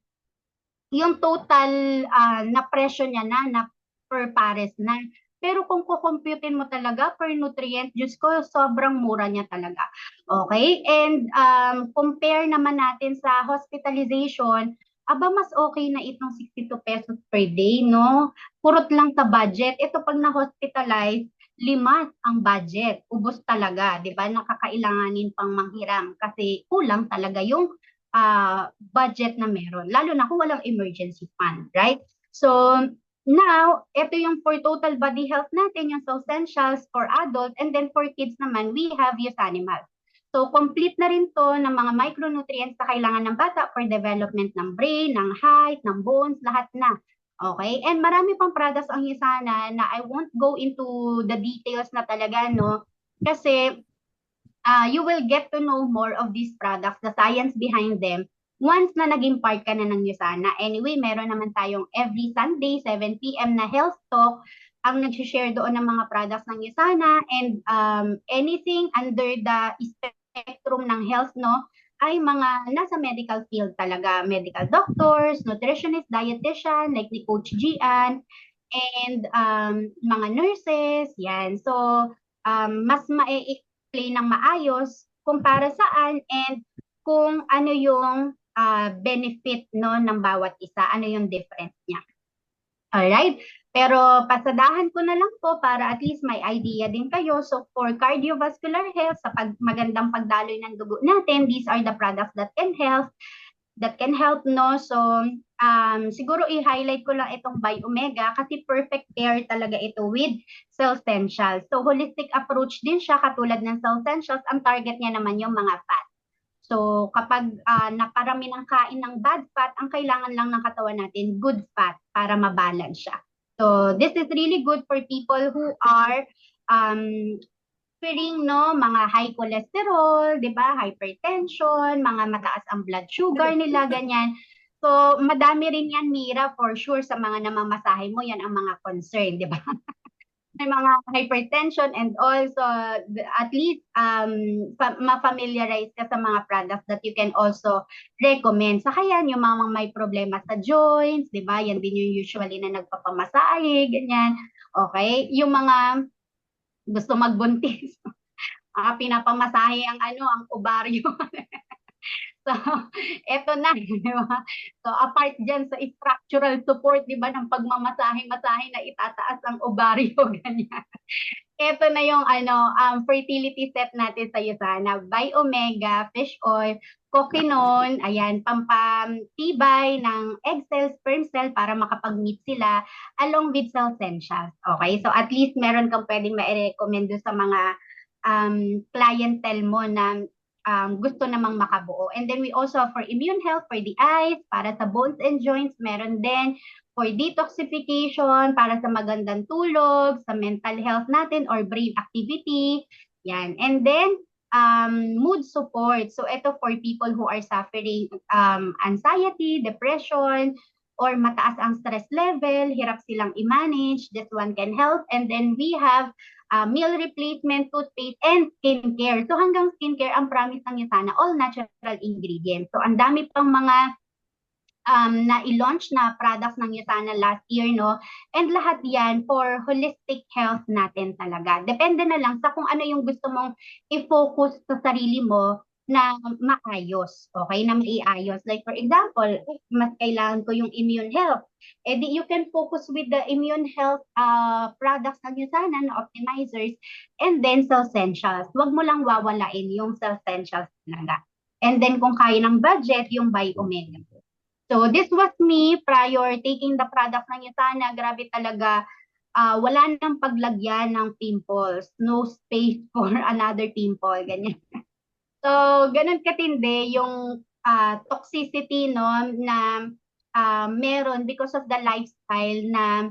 yung total na presyo niya na per pares na. Pero kung kukomputin mo talaga per nutrient, Diyos ko, sobrang mura niya talaga. Okay? And compare naman natin sa hospitalization, aba mas okay na itong 62 pesos per day, no? Purot lang sa budget. Ito pag na-hospitalize, 5 ang budget. Ubos talaga, di ba? Nakakailanganin pang manghiram kasi kulang talaga yung budget na meron, lalo na kung walang emergency fund, right? So, now, ito yung for total body health natin, yung Cellsentials for adult, and then for kids naman, we have Yusanimal. So, complete na rin to ng mga micronutrients na kailangan ng bata for development ng brain, ng height, ng bones, lahat na. Okay? And marami pang products ang Yusana na I won't go into the details na talaga, no? Kasi you will get to know more of these products, the science behind them, once na naging part ka na ng Yusana. Anyway, meron naman tayong every Sunday, 7 p.m. na health talk, ang nag-share doon ng mga products ng Yusana, and anything under the spectrum ng health, no, ay mga nasa medical field talaga, medical doctors, nutritionist, dietitian, like ni Coach Gian, and mga nurses, yan. So, mas explain ng maayos kung para saan and kung ano yung benefit, no, ng bawat isa, ano yung difference niya. Alright? Pero pasadahan ko na lang po para at least may idea din kayo. So for cardiovascular health, sa magandang pagdaloy ng dugo natin, these are the products that can help, no? So siguro i-highlight ko lang itong Biomega kasi perfect pair talaga ito with Cellsentials. So holistic approach din siya katulad ng Cellsentials. Ang target niya naman yung mga fat. So kapag naparami ng kain ng bad fat, ang kailangan lang ng katawan natin, good fat para mabalance siya. So this is really good for people who are um, fearing mga high cholesterol, 'di ba? Hypertension, mga mataas ang blood sugar nila, ganyan. So madami rin 'yan, Mira, for sure sa mga namamasahe mo, 'yan ang mga concern, 'di ba? May mga hypertension and also at least ma-familiarize ka sa mga products that you can also recommend. Saka yan, yung mga may problema sa joints, di ba? Yan din yung usually na nagpapamasahe, ganyan. Okay? Yung mga gusto magbuntis, pinapamasahe ang ang ovaryo. So, eto na, di ba? So, apart dyan sa structural support, di ba, ng pagmamasahe-masahe na itataas ang ovaryo, ganyan. Ito na yung fertility set natin sa Usana. Bi-Omega, fish oil, coquinone, ayan, pampatibay ng egg cell, sperm cell para makapag-meet sila along with cell essentials. Okay, so at least meron kang pwedeng ma-recommend sa mga clientele mo na gusto namang makabuo. And then we also for immune health for the eyes, para sa bones and joints, meron din for detoxification, para sa magandang tulog, sa mental health natin or brain activity. Yan. And then, mood support. So, ito for people who are suffering anxiety, depression, or mataas ang stress level, hirap silang i-manage. This one can help. And then we have meal replacement, toothpaste, and skincare. So hanggang skincare, ang promise ng Usana, all natural ingredients. So ang dami pang mga na i-launch na products ng Usana last year, no? And lahat yan for holistic health natin talaga. Depende na lang sa kung ano yung gusto mong i-focus sa sarili mo na maayos, okay? Na maiayos. Like for example, mas kailangan ko yung immune health. You can focus with the immune health products ng Usana na optimizers and then cell essentials. Huwag mo lang wawalain yung cell essentials talaga. And then kung kaya ng budget, yung Bi-Omega. So this was me prior taking the product ng Usana. Grabe talaga. Wala nang paglagyan ng pimples. No space for another pimple. Ganyan. So, ganun katindi yung toxicity, no, na meron because of the lifestyle na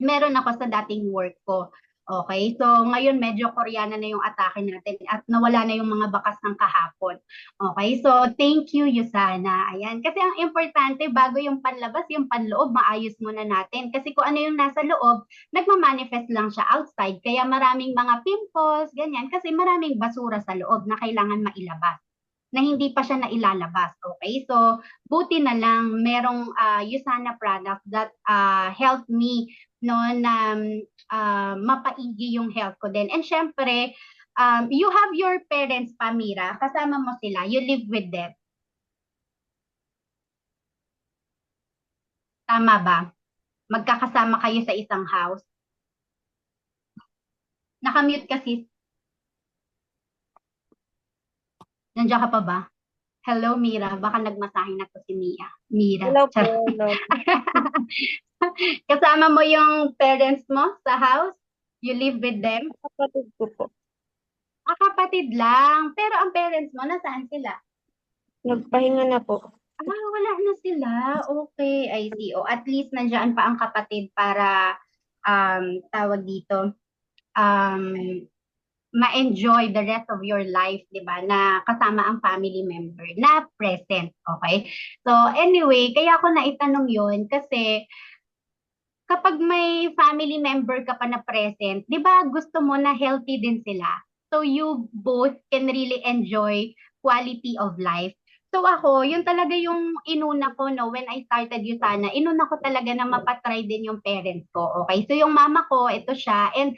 meron ako sa dating work ko. Okay, so ngayon medyo Koreana na yung atake natin at nawala na yung mga bakas ng kahapon. Okay, so thank you, Usana. Ayan, kasi ang importante bago yung panlabas, yung panloob, maayos muna natin. Kasi kung ano yung nasa loob, nagmamanifest lang siya outside. Kaya maraming mga pimples, ganyan, kasi maraming basura sa loob na kailangan mailabas na hindi pa siya nailalabas. Okay? So, buti na lang merong Usana product that help me no na mapaigi yung health ko din. And syempre, you have your parents, Pamira, kasama mo sila, you live with them. Tama ba? Magkakasama kayo sa isang house. Nakamute kasi. Nandiyan ka pa ba? Hello, Mira. Baka nagmasahe na to si Mira. Hello po. Hello. Kasama mo yung parents mo sa house? You live with them? Kapatid ko po. Kapatid lang. Pero ang parents mo, nasaan sila? Nagpahinga na po. Wala na sila. Okay, I see. At least nandiyan pa ang kapatid para tawag dito, ma-enjoy the rest of your life, di ba? Na kasama ang family member na present. Okay? So, anyway, kaya ako naitanong yun kasi kapag may family member ka pa na present, di ba gusto mo na healthy din sila? So, you both can really enjoy quality of life. So ako, yun talaga yung inuna ko, no, when I started Usana, inuna ko talaga na mapatry din yung parents ko. Okay? So yung mama ko, ito siya. And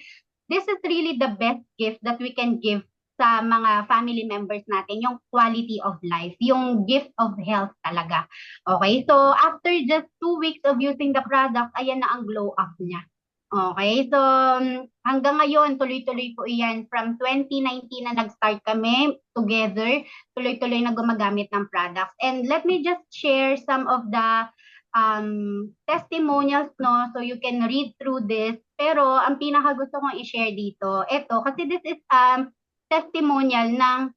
this is really the best gift that we can give sa mga family members natin, yung quality of life, yung gift of health talaga. Okay? So after just 2 weeks of using the product, ayan na ang glow up niya. Okay, so hanggang ngayon, tuloy-tuloy po iyan. From 2019 na nag-start kami together, tuloy-tuloy na gumagamit ng products. And let me just share some of the testimonials, no? So you can read through this. Pero ang pinaka gusto kong i-share dito, ito, kasi this is testimonial ng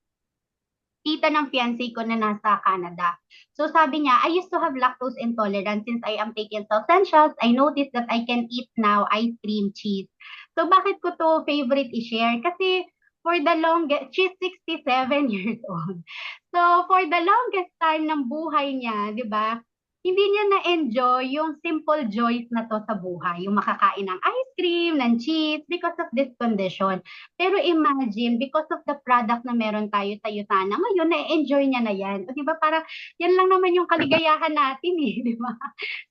tita tita ng fiancé ko na nasa Canada. So sabi niya, I used to have lactose intolerance since I am taking essentials. I noticed that I can eat now ice cream, cheese. So bakit ko to favorite i-share? Kasi for the longest, she's 67 years old. So for the longest time ng buhay niya, di ba, hindi niya na-enjoy yung simple joys na to sa buhay, yung makakain ng ice cream, ng cheese, because of this condition. Pero imagine, because of the product na meron tayo sa Yutana, ngayon na-enjoy niya na yan. O, di ba, parang yan lang naman yung kaligayahan natin eh, di ba?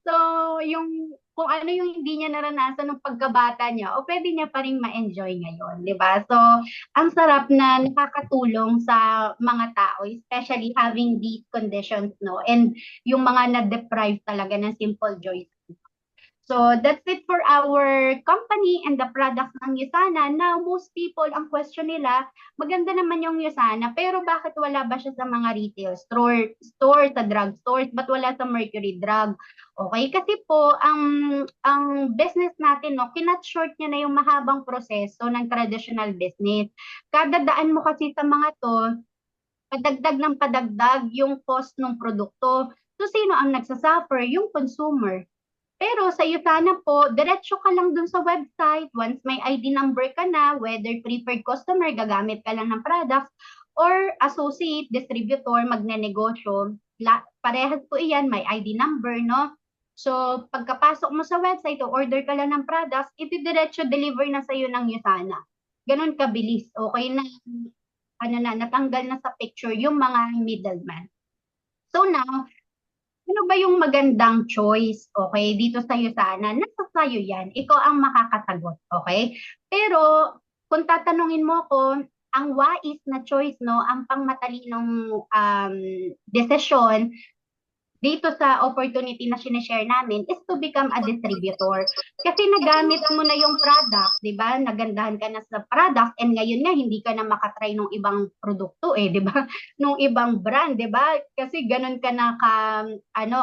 So, yung kung ano yung hindi niya naranasan nung pagkabata niya, o pwede niya pa rin ma-enjoy ngayon, di ba? So, ang sarap na nakakatulong sa mga tao, especially having these conditions, no? And yung mga na-deprive talaga ng simple joys. So that's it for our company and the products ng Yusana. Now, most people, ang question nila, maganda naman yung Yusana, pero bakit wala ba siya sa mga retail store, sa drug stores, but wala sa Mercury Drug? Okay, kasi po, ang business natin, no, kinat short niya na yung mahabang proseso ng traditional business. Kada daan mo kasi sa mga to, padagdag ng padagdag yung cost ng produkto. So, sino ang nagsasuffer? Yung consumer. Pero sa Yutana po, diretso ka lang dun sa website. Once may ID number ka na, whether preferred customer, gagamit ka lang ng products, or associate, distributor, magnenegosyo, parehas po iyan, may ID number, no? So, pagkapasok mo sa website, o order ka lang ng products, iti-diretso deliver na sa'yo ng Yutana. Ganon kabilis. Okay na, natanggal na sa picture yung mga middleman. So now, ano ba yung magandang choice, okay, dito sa Yusana? Nasa sa'yo yan. Ikaw ang makakasagot, okay? Pero, kung tatanungin mo ko, ang wais na choice, no, ang pangmatalinong desisyon dito sa opportunity na sinishare namin is to become a distributor. Kasi nagamit mo na yung product, di ba? Nagandahan ka na sa product and ngayon nga hindi ka na makatry ng ibang produkto eh, di ba? Nung ibang brand, di ba? Kasi ganun ka na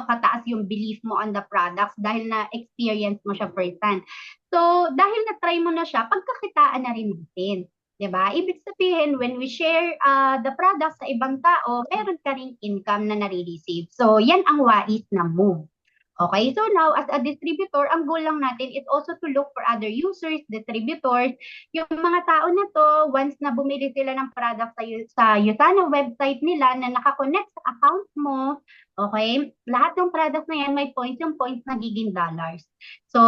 kataas yung belief mo on the products dahil na experience mo siya first hand. So, dahil na-try mo na siya, pagkakitaan na rin natin. Diba? Ibig sabihin, when we share the products sa ibang tao, meron ka ring income na nare-receive. So, yan ang wais na move. Okay, so now, as a distributor, ang goal lang natin is also to look for other users, distributors. Yung mga tao na to, once na bumili sila ng product sa Yutana website nila na nakakonect sa account mo, okay, lahat ng products na yan, may points, yung points nagiging dollars. So,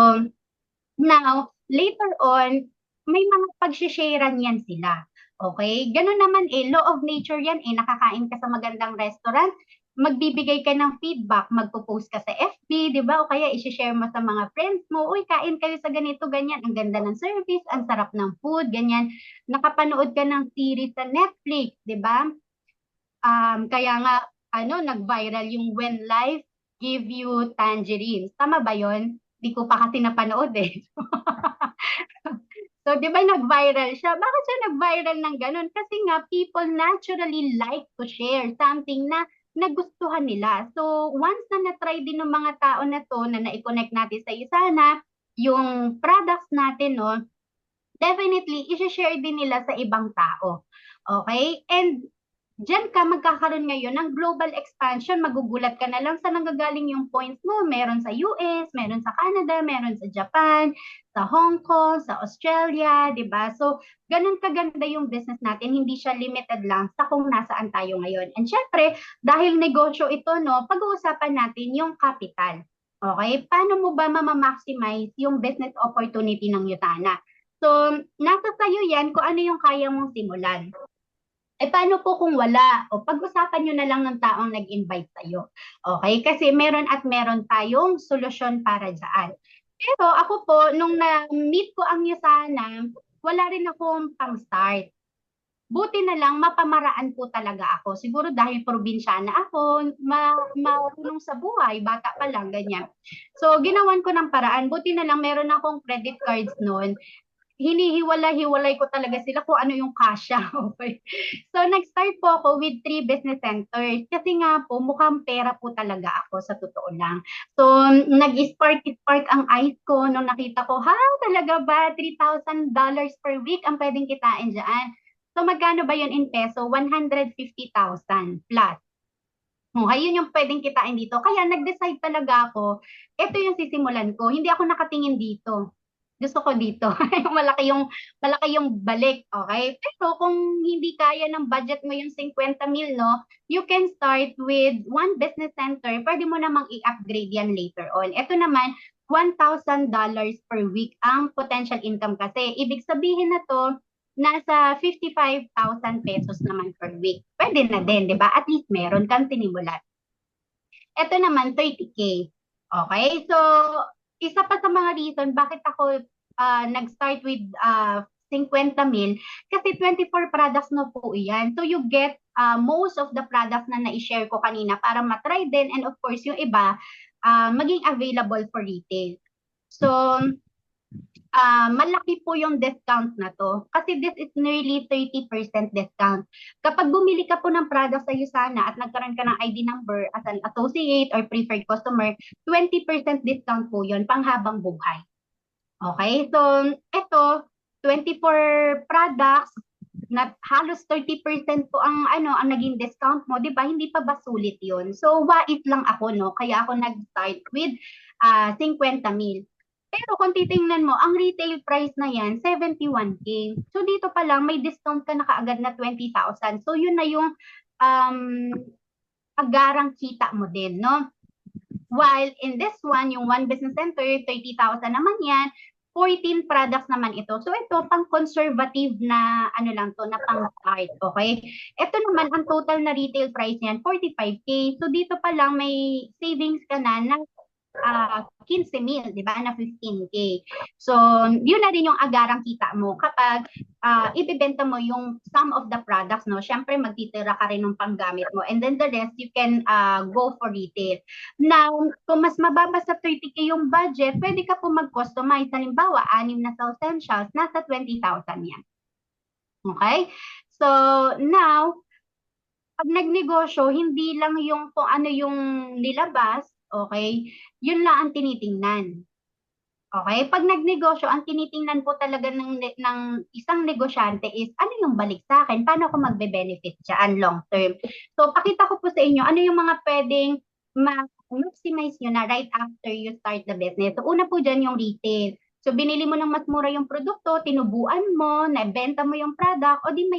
now, later on, may mga pagsisharean yan sila. Okay? Ganun naman law of nature yan nakakain ka sa magandang restaurant, magbibigay ka ng feedback, magpo-post ka sa FB, di ba? O kaya i-share mo sa mga friends mo, uy, kain kayo sa ganito, ganyan, ang ganda ng service, ang sarap ng food, ganyan. Nakapanood ka ng series sa Netflix, di ba? Kaya nga, nag-viral yung When Life Give You Tangerines. Tama ba yon? Di ko pa kasi napanood eh. So, di ba nag-viral siya? Bakit siya nag-viral ng ganun? Kasi nga, people naturally like to share something na nagustuhan nila. So, once na na-try din ng mga tao na to, na na-connect natin sa Yusana, yung products natin, no, definitely, i-share din nila sa ibang tao. Okay? And diyan ka magkakaroon ngayon ng global expansion, magugulat ka na lang sa nanggagaling yung points mo. Meron sa US, meron sa Canada, meron sa Japan, sa Hong Kong, sa Australia, di ba? So, ganun kaganda yung business natin, hindi siya limited lang sa kung nasaan tayo ngayon. And syempre, dahil negosyo ito, no, pag-uusapan natin yung capital. Okay? Paano mo ba ma-maximize yung business opportunity ng Yutana? So, nasa sayo yan kung ano yung kaya mong simulan. Paano po kung wala? O pag-usapan nyo na lang ng taong nag-invite sa'yo. Okay? Kasi meron at meron tayong solusyon para dyan. Pero ako po, nung na-meet ko ang Yusana, wala rin akong pang-start. Buti na lang, mapamaraan po talaga ako. Siguro dahil probinsyana ako, marunong sa buhay, bata pa lang, ganyan. So, ginawan ko ng paraan. Buti na lang, meron akong credit cards noon. Hinihiwalay-hiwalay ko talaga sila kung ano yung kasya. Okay. So, nag-start po ako with 3 business centers. Kasi nga po, mukhang pera po talaga ako sa totoo lang. So, nag-spark ang eyes ko nung nakita ko, talaga ba? $3,000 per week ang pwedeng kitain dyan. So, So magkano ba yun in peso? 150,000 plus. Ayun yung pwedeng kitain dito. Kaya nag-decide talaga ako, ito yung sisimulan ko. Hindi ako nakatingin dito. Gusto ko dito. Malaki yung balik, okay? Pero kung hindi kaya ng budget mo yung 50,000, no, you can start with one business center. Pwede mo namang i-upgrade yan later on. Ito naman, $1,000 per week ang potential income kasi. Ibig sabihin na to, nasa 55,000 pesos naman per week. Pwede na din, di ba? At least meron kang sinimulan. Ito naman, 30K. Okay? So, isa pa sa mga reason bakit ako nag-start with 50,000 kasi 24 products na po yan. So, you get most of the products na na-share ko kanina para matry din and of course, yung iba maging available for retail. So, malaki po yung discount na to. Kasi this is nearly 30% discount. Kapag bumili ka po ng product sa Usana at nagkaroon ka ng ID number as an associate or preferred customer, 20% discount po yun, panghabang buhay. Okay? So, ito, 24 products, na halos 30% po ang naging discount mo, 'di ba? Hindi pa ba sulit 'yon? So wait lang ako, no. Kaya ako nag-start with 50,000. Pero kung titingnan mo, ang retail price na yan, 71K. So dito pa lang, may discount ka na kaagad na 20,000. So yun na yung agarang kita mo din, no? While in this one, yung one business center, 30,000 naman yan, 14 products naman ito. So ito, pang conservative na lang to, na pang start, okay? Ito naman, ang total na retail price niyan, 45K. So dito pa lang may savings ka na ng 15,000, di ba, na 15K. So, yun na rin yung agarang kita mo kapag ibibenta mo yung some of the products, no? Syempre, magtitira ka rin ng panggamit mo. And then the rest, you can go for retail. Now, kung mas mababa sa 30K yung budget, pwede ka po mag-customize. Halimbawa, 6 na sa essentials, nasa 20,000 yan. Okay? So, now, pag nagnegosyo, hindi lang yung kung ano yung nilabas, okay, yun lang ang tinitingnan. Okay? Pag nagnegosyo, ang tinitingnan po talaga ng isang negosyante is, ano yung balik sa akin? Paano ako magbe-benefit dyan long term? So, pakita ko po sa inyo, ano yung mga pwedeng ma-maximize nyo na right after you start the business. So, una po dyan yung retail. So, binili mo ng mas mura yung produkto, tinubuan mo, nabenta mo yung product, o di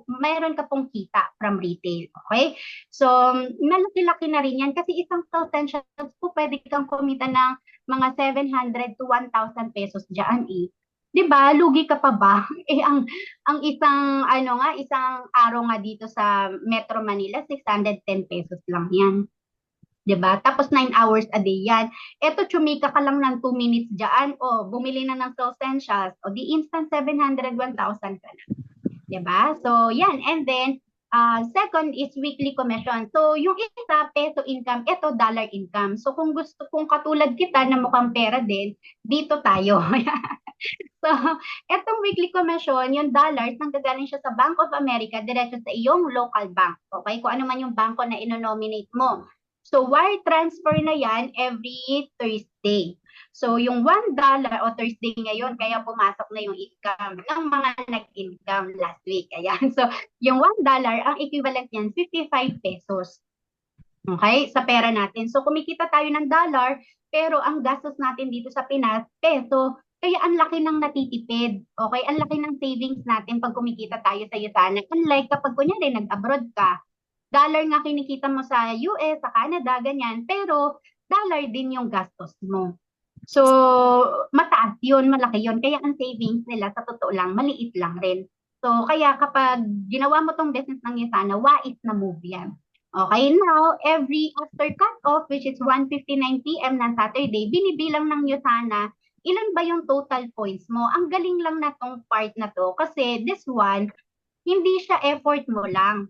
mayroon ka pong kita from retail. Okay? So, malaki-laki na rin yan kasi isang essentials po pwede kang kumita ng mga 700 to 1,000 pesos dyan eh. 'Di ba? Lugi ka pa ba? Ang isang araw nga dito sa Metro Manila, 610 pesos lang 'yan. 'Di ba? Tapos 9 hours a day 'yan. Eto chumika ka lang ng 2 minutes diyan, bumili na ng essentials, di instant 700, 1,000 ka na. 'Di ba? So, 'yan. And then second is weekly commission. So, yung isa, peso income, ito dollar income. So, kung katulad kita na mukhang pera din, dito tayo. So, etong weekly commission, yung dollars, nanggagaling siya sa Bank of America, diretso sa iyong local bank. Okay? Kung ano man yung banko na inonominate mo. So, wire transfer na yan every Thursday. So, yung $1 o Thursday ngayon, kaya pumasok na yung income ng mga nag-income last week. Ayan. So, yung $1, ang equivalent niyan, 55 pesos. Okay? Sa pera natin. So, kumikita tayo ng dollar, pero ang gastos natin dito sa Pinas, peso. Kaya ang laki ng natitipid. Okay? Ang laki ng savings natin pag kumikita tayo sa Usana. Unlike kapag kunyari nag-abroad ka, dollar nga kinikita mo sa US, sa Canada, ganyan. Pero, dollar din yung gastos mo. So, mataas yun, malaki yun. Kaya ang savings nila, sa totoo lang, maliit lang rin. So, kaya kapag ginawa mo tong business ng Usana, wais na move yan. Okay, now, after cut-off, which is 1:59 p.m. ng Saturday, binibilang ng Usana, ilan ba yung total points mo? Ang galing lang na tong part na to, kasi this one, hindi siya effort mo lang.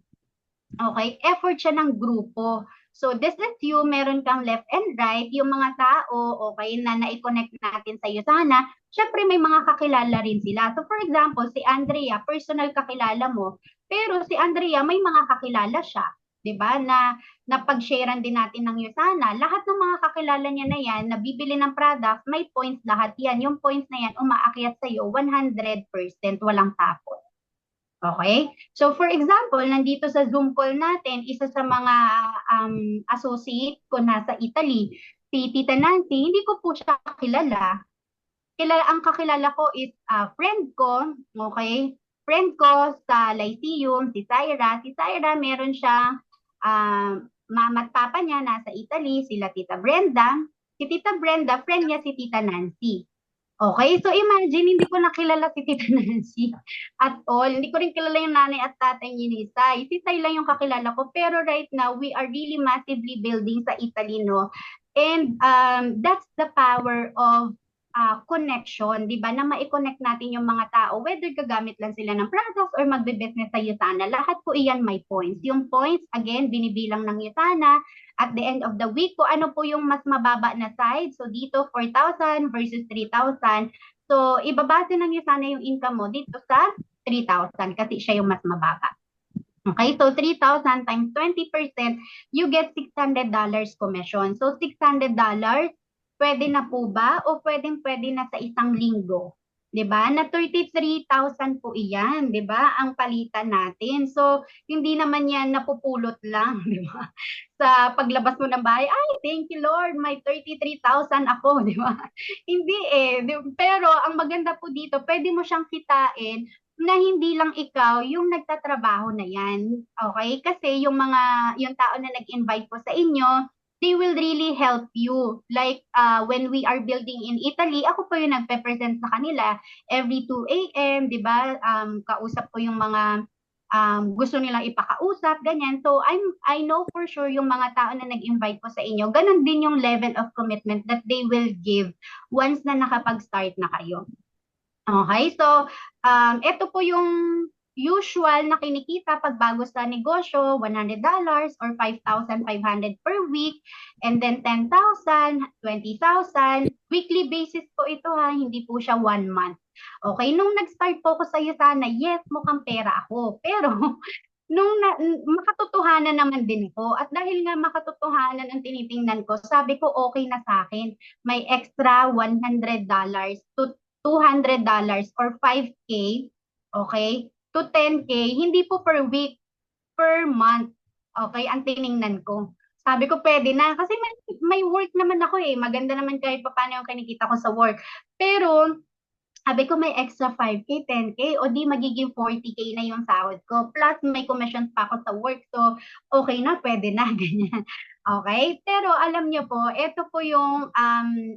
Okay, effort siya ng grupo. So, this is you, meron kang left and right, yung mga tao, okay, na na-connect natin sa Usana, syempre may mga kakilala rin sila. So, for example, si Andrea, personal kakilala mo, pero si Andrea, may mga kakilala siya, di ba, na pag-sharean din natin ng Usana. Lahat ng mga kakilala niya na yan, na bibili ng product, may points lahat yan. Yung points na yan, umaakyat sa'yo, 100%, walang tapon. Okay? So for example, nandito sa Zoom call natin, isa sa mga associate ko nasa Italy, si Tita Nancy, hindi ko po siya kilala. Ang kakilala ko is friend ko, okay? Friend ko sa Lyceum, si Syra. Si Syra, meron siyang mama at papa niya nasa Italy, sila Tita Brenda. Si Tita Brenda, friend niya si Tita Nancy. Okay, so imagine, hindi ko nakilala si Tita Nancy at all. Hindi ko rin kilala yung nanay at tatay niya ni Sai. Si Sai lang yung kakilala ko. Pero right now, we are really massively building sa Italy, no? And that's the power of connection, di ba? Na ma-connect natin yung mga tao, whether gagamit lang sila ng products or magbe-business sa Yutana. Lahat po iyan may points. Yung points, again, binibilang ng Yutana at the end of the week ko ano po yung mas mababa na side. So dito 4,000 versus 3,000. So ibabase ng sana yung income mo dito sa 3,000 kasi siya yung mas mababa. Okay, so 3,000 times 20%, you get $600 commission. So $600, pwede na po ba o pwede na sa isang linggo? 'Di ba? Na 33,000 po iyan, 'di ba? Ang palitan natin. So hindi naman 'yan napupulot lang, 'di ba? Sa paglabas mo ng bahay, ay, thank you Lord, may 33,000 ako, di ba? Hindi eh. Pero ang maganda po dito, pwede mo siyang kitain na hindi lang ikaw yung nagtatrabaho na yan. Okay? Kasi yung tao na nag-invite po sa inyo, they will really help you. Like when we are building in Italy, ako po yung nagpe-present sa kanila every 2 a.m., di ba? Kausap ko yung mga gusto nilang ipakausap, ganyan. So, I know for sure yung mga tao na nag-invite po sa inyo, ganun din yung level of commitment that they will give once na nakapag-start na kayo. Okay, so, ito po yung usual na kinikita pag bago sa negosyo, $100 or 5,500 per week, and then 10,000, 20,000. Weekly basis po ito ha, hindi po siya 1 month. Okay, nung nag-start po ko sa Yutana, yes, mukhang pera ako. Pero makatotohanan naman din ko. At dahil nga makatotohanan ang tinitingnan ko, sabi ko okay na sa akin. May extra $100 to $200 or 5K, okay, to 10K, hindi po per week, per month, okay, ang tiningnan ko. Sabi ko, pwede na. Kasi may work naman ako eh. Maganda naman kahit pa paano yung kinikita ko sa work. Pero, sabi ko may extra 5K, 10K, o di magiging 40K na yung sahod ko. Plus, may commissions pa ako sa work. So, okay na, pwede na, ganyan. Okay? Pero alam niyo po, ito po yung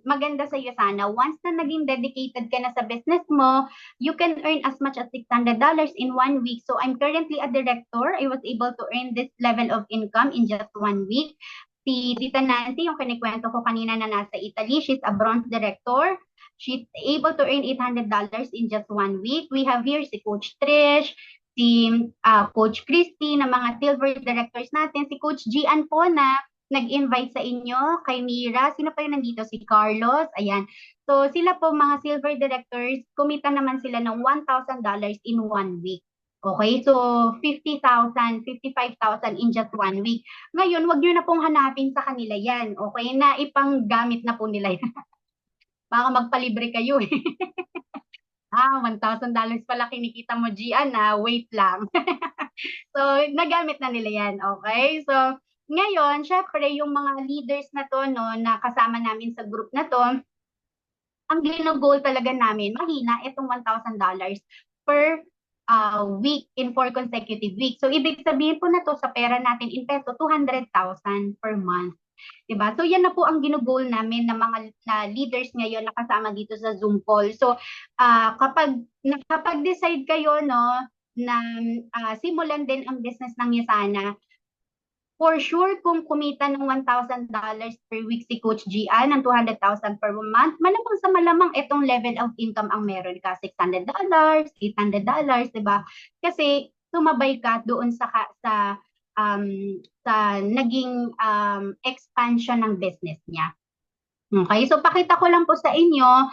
maganda sa iyo sana. Once na naging dedicated ka na sa business mo, you can earn as much as $600 in 1 week. So, I'm currently a director. I was able to earn this level of income in just 1 week. Si Tita Nancy, yung kinikwento ko kanina na nasa Italy, she's a bronze director. She's able to earn $800 in just 1 week. We have here si Coach Trish, si Coach Christy na mga silver directors natin, si Coach Gian po na nag-invite sa inyo, kay Mira. Sino pa yung nandito? Si Carlos. Ayan. So sila po mga silver directors, kumita naman sila ng $1,000 in 1 week. Okay, so 50,000, 55,000 in just 1 week. Ngayon, wag nyo na pong hanapin sa kanila yan. Okay, na ipanggamit na po nila yan. Baka magpalibre kayo eh. $1,000 pala kinikita mo, Gian, wait lang. So, nagamit na nila yan, okay? So, ngayon, syempre, yung mga leaders na to, no, na kasama namin sa group na to, ang gino-goal talaga namin, mahina itong $1,000 per week in 4 consecutive weeks. So, ibig sabihin po na to sa pera natin in peso, 200,000 per month. Diba? So, yan na po ang ginugol namin ng mga leaders ngayon na kasama dito sa Zoom call. So, kapag nakapag-decide kayo, no, na simulan din ang business ng Yusana, for sure, kung kumita ng $1,000 per week si Coach Gian, ng 200,000 per month, malamang sa malamang itong level of income ang meron ka. $600, $800, diba? Kasi sumabay ka doon sa naging expansion ng business niya. Okay, so pakita ko lang po sa inyo,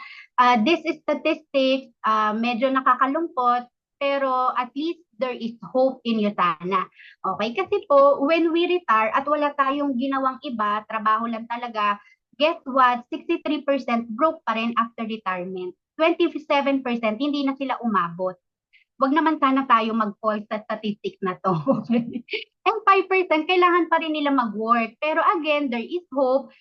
this is statistics, medyo nakakalungkot, pero at least there is hope in Yutana. Okay, kasi po, when we retire at wala tayong ginawang iba, trabaho lang talaga, guess what? 63% broke pa rin after retirement. 27% hindi na sila umabot. wag naman sana tayo mag-fall sa statistics na to. And 5% kailangan pa rin nila mag-work. Pero again, there is hope.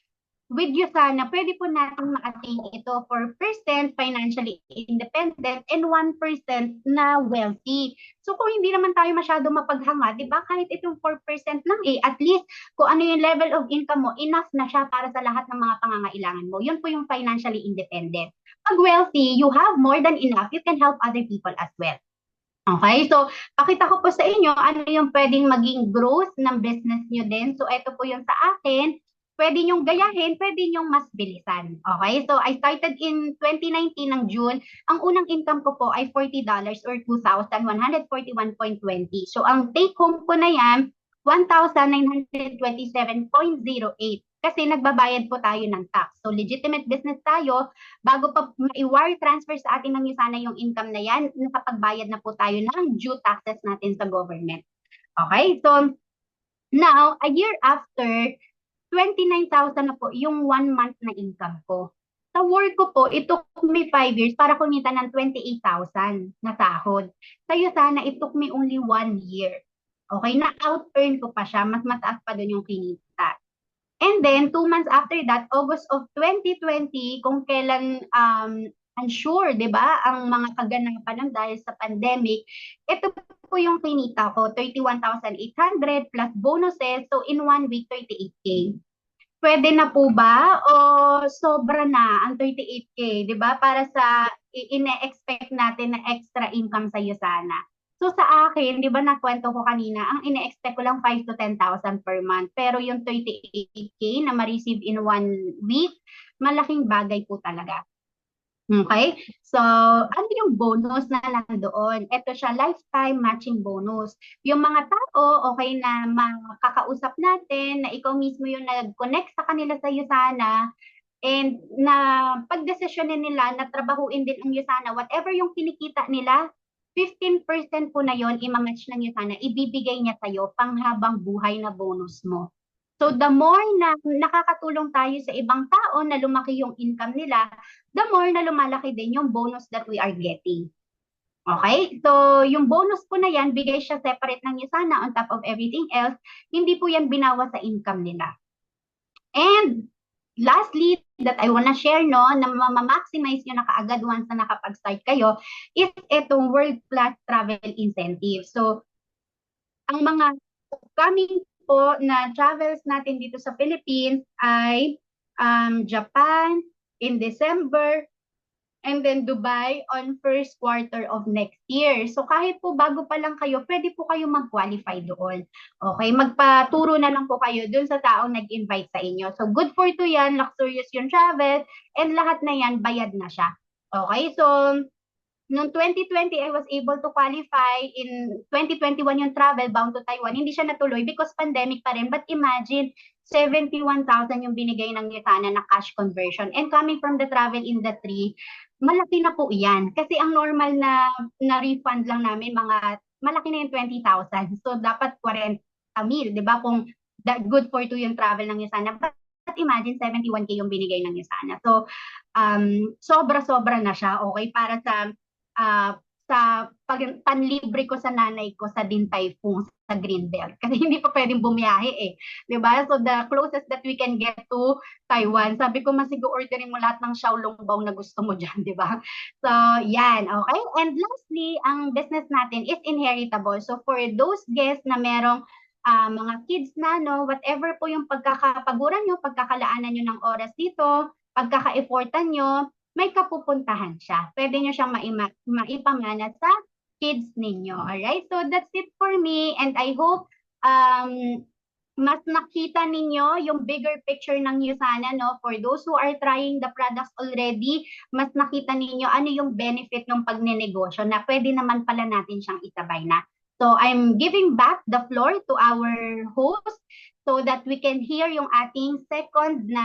With Usana, pwede po natin ma-attain ito 4% financially independent and 1% na wealthy. So kung hindi naman tayo masyado mapaghanga, di ba, kahit itong 4% lang at least kung ano yung level of income mo, enough na siya para sa lahat ng mga pangangailangan mo. Yun po yung financially independent. Pag wealthy, you have more than enough, you can help other people as well. Okay, so pakita ko po sa inyo ano yung pwedeng maging growth ng business nyo din. So ito po yung sa akin, pwede nyong gayahin, pwede nyong mas bilisan. Okay, so I started in 2019 ng June. Ang unang income ko po ay $40 or 2,141.20. So ang take home ko na yan, 1,927.08. Kasi nagbabayad po tayo ng tax. So legitimate business tayo, bago pa i-wire transfer sa atin ng Usana yung income na yan, nakapagbayad na po tayo ng due taxes natin sa government. Okay, so now, a year after, 29,000 na po yung 1 month na income ko. Sa work ko po, it took me 5 years para kumita ng 28,000 na sahod. Sa Usana, it took me only 1 year. Okay, na-out-earn ko pa siya, mas mataas pa doon yung kinita. And then, 2 months after that, August of 2020, kung kailan unsure, di ba, ang mga kaganapan ng dahil sa pandemic, ito po yung kinita ko, 31,800 plus bonuses. So, in 1 week, 38K. Pwede na po ba? O sobra na ang 38K, di ba? Para sa ine-expect natin na extra income sa Usana. So sa akin, di ba nakwento ko kanina, ang ine-expect ko lang 5 to 10,000 per month. Pero yung 38K na ma-receive in 1 week, malaking bagay po talaga. Okay? So, ano yung bonus na nandoon? Ito siya, lifetime matching bonus. Yung mga tao, okay na makakausap natin, na ikaw mismo yung nag-connect sa kanila sa Usana, and na pagdesisyonin nila na trabahuin din ang Usana, whatever yung kinikita nila, 15% po na yon i-match ng Usana, ibibigay niya sa'yo panghabang buhay na bonus mo. So the more na nakakatulong tayo sa ibang tao na lumaki yung income nila, the more na lumalaki din yung bonus that we are getting. Okay? So yung bonus po na yan, bigay siya separate ng Usana on top of everything else, hindi po yan binawas sa income nila. And lastly, that I wanna share, no, na ma-maximize nyo na kaagad once na nakapag-start kayo, is itong World Class Travel Incentive. So, ang mga coming po na travels natin dito sa Philippines ay Japan in December, and then Dubai on first quarter of next year. So kahit po bago pa lang kayo, pwede po kayo mag-qualify doon. Okay, magpaturo na lang po kayo doon sa taong nag-invite sa inyo. So good for 2 yan, luxurious yung travel, and lahat na yan, bayad na siya. Okay, so noong 2020, I was able to qualify. In 2021 yung travel bound to Taiwan. Hindi siya natuloy because pandemic pa rin. But imagine, 71,000 yung binigay ng Usana na cash conversion. And coming from the travel industry, malaki na po yan. Kasi ang normal na refund lang namin, malaki na yung 20,000. So dapat 40,000, di ba? Kung good for 2 yung travel ng Usana. But imagine, 71K yung binigay ng Usana. So, sobra-sobra na siya, okay, para sa panlibre ko sa nanay ko sa Din Tai Fung sa Greenbelt. Kasi hindi pa pwedeng bumiyahe eh. Diba? So the closest that we can get to Taiwan, sabi ko, masigo orderin mo lahat ng xiaolongbao na gusto mo dyan, diba? So, yan, okay? And lastly, ang business natin is inheritable. So for those guests na merong mga kids na, no, whatever po yung pagkakapaguran nyo, pagkakalaanan nyo ng oras dito, pagkaka-effortan nyo, may kapupuntahan siya. Pwede nyo siyang maipamana sa kids ninyo. Alright? So that's it for me, and I hope mas nakita ninyo yung bigger picture ng Usana, no? For those who are trying the products already, mas nakita ninyo ano yung benefit ng pagnenegosyo na pwede naman pala natin siyang isabay na. So I'm giving back the floor to our host so that we can hear yung ating second na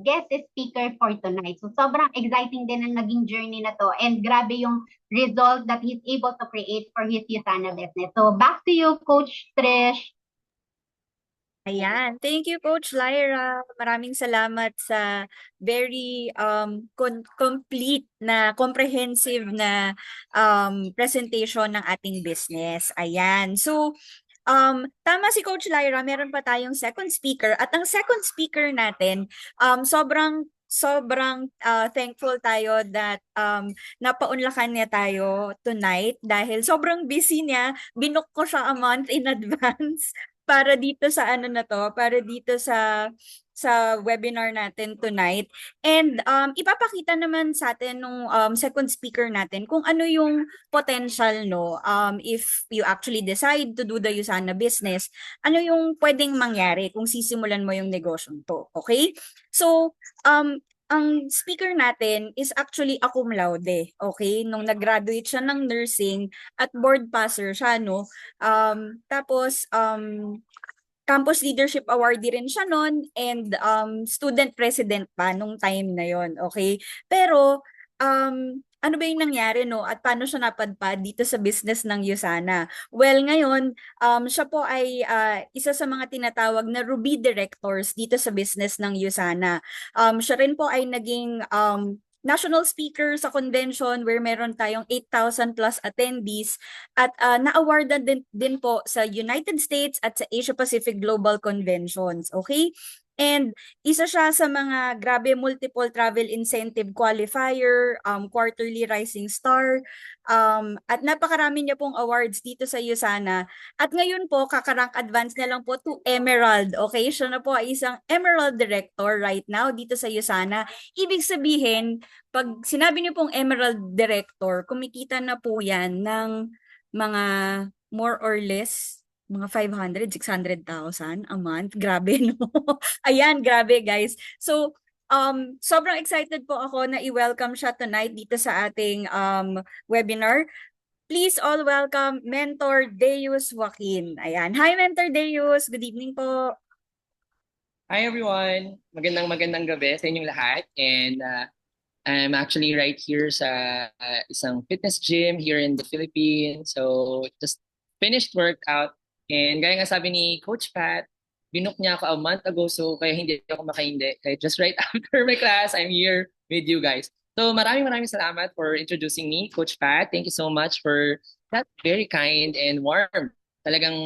guest speaker for tonight. So sobrang exciting din ang naging journey na to, and grabe yung result that he's able to create for his Usana business. So back to you, Coach Trish. Ayan. Thank you, Coach Lyra. Maraming salamat sa very complete na comprehensive na presentation ng ating business. Ayan. So, tama si Coach Lyra, meron pa tayong second speaker at ang second speaker natin, sobrang thankful tayo that napaunlakan niya tayo tonight dahil sobrang busy niya. Binook ko siya a month in advance para dito sa ano na to, para dito sa webinar natin tonight. And ipapakita naman sa atin nung second speaker natin kung ano yung potential, no, if you actually decide to do the Usana business, ano yung pwedeng mangyari kung sisimulan mo yung negosyong to. Okay? So, ang speaker natin is actually a cum laude, okay? Nung nag-graduate siya ng nursing at board passer siya, no? Tapos, campus leadership awardee rin siya noon and student president pa nung time na yon, okay? Pero ano ba yung nangyari, no? At paano siya napadpad dito sa business ng Usana? Well, ngayon, siya po ay isa sa mga tinatawag na Ruby directors dito sa business ng Usana. Siya rin po ay naging national speaker sa convention where meron tayong 8,000 plus attendees at na-awardan din po sa United States at sa Asia Pacific Global Conventions. Okay? And isa siya sa mga grabe multiple travel incentive qualifier, quarterly rising star, at napakarami niya pong awards dito sa Usana. At ngayon po, kakarank advance na lang po to Emerald. Okay? Siya na po ay isang Emerald Director right now dito sa Usana. Ibig sabihin, pag sinabi niyo pong Emerald Director, kumikita na po yan ng mga more or less mga 500, 600,000 a month. Grabe, no? Ayan, grabe, guys. So, sobrang excited po ako na i-welcome siya tonight dito sa ating webinar. Please all welcome Mentor Deus Joaquin. Ayan. Hi, Mentor Deus. Good evening po. Hi everyone! Magandang gabi sa inyong lahat. And I'm actually right here sa isang fitness gym here in the Philippines. So just finished workout. And gaya nga sabi ni Coach Pat, binook niya ako a month ago, so kaya hindi ako makaindi. Kaya just right after my class, I'm here with you guys. So maraming salamat for introducing me, Coach Pat. Thank you so much for that very kind and warm. Talagang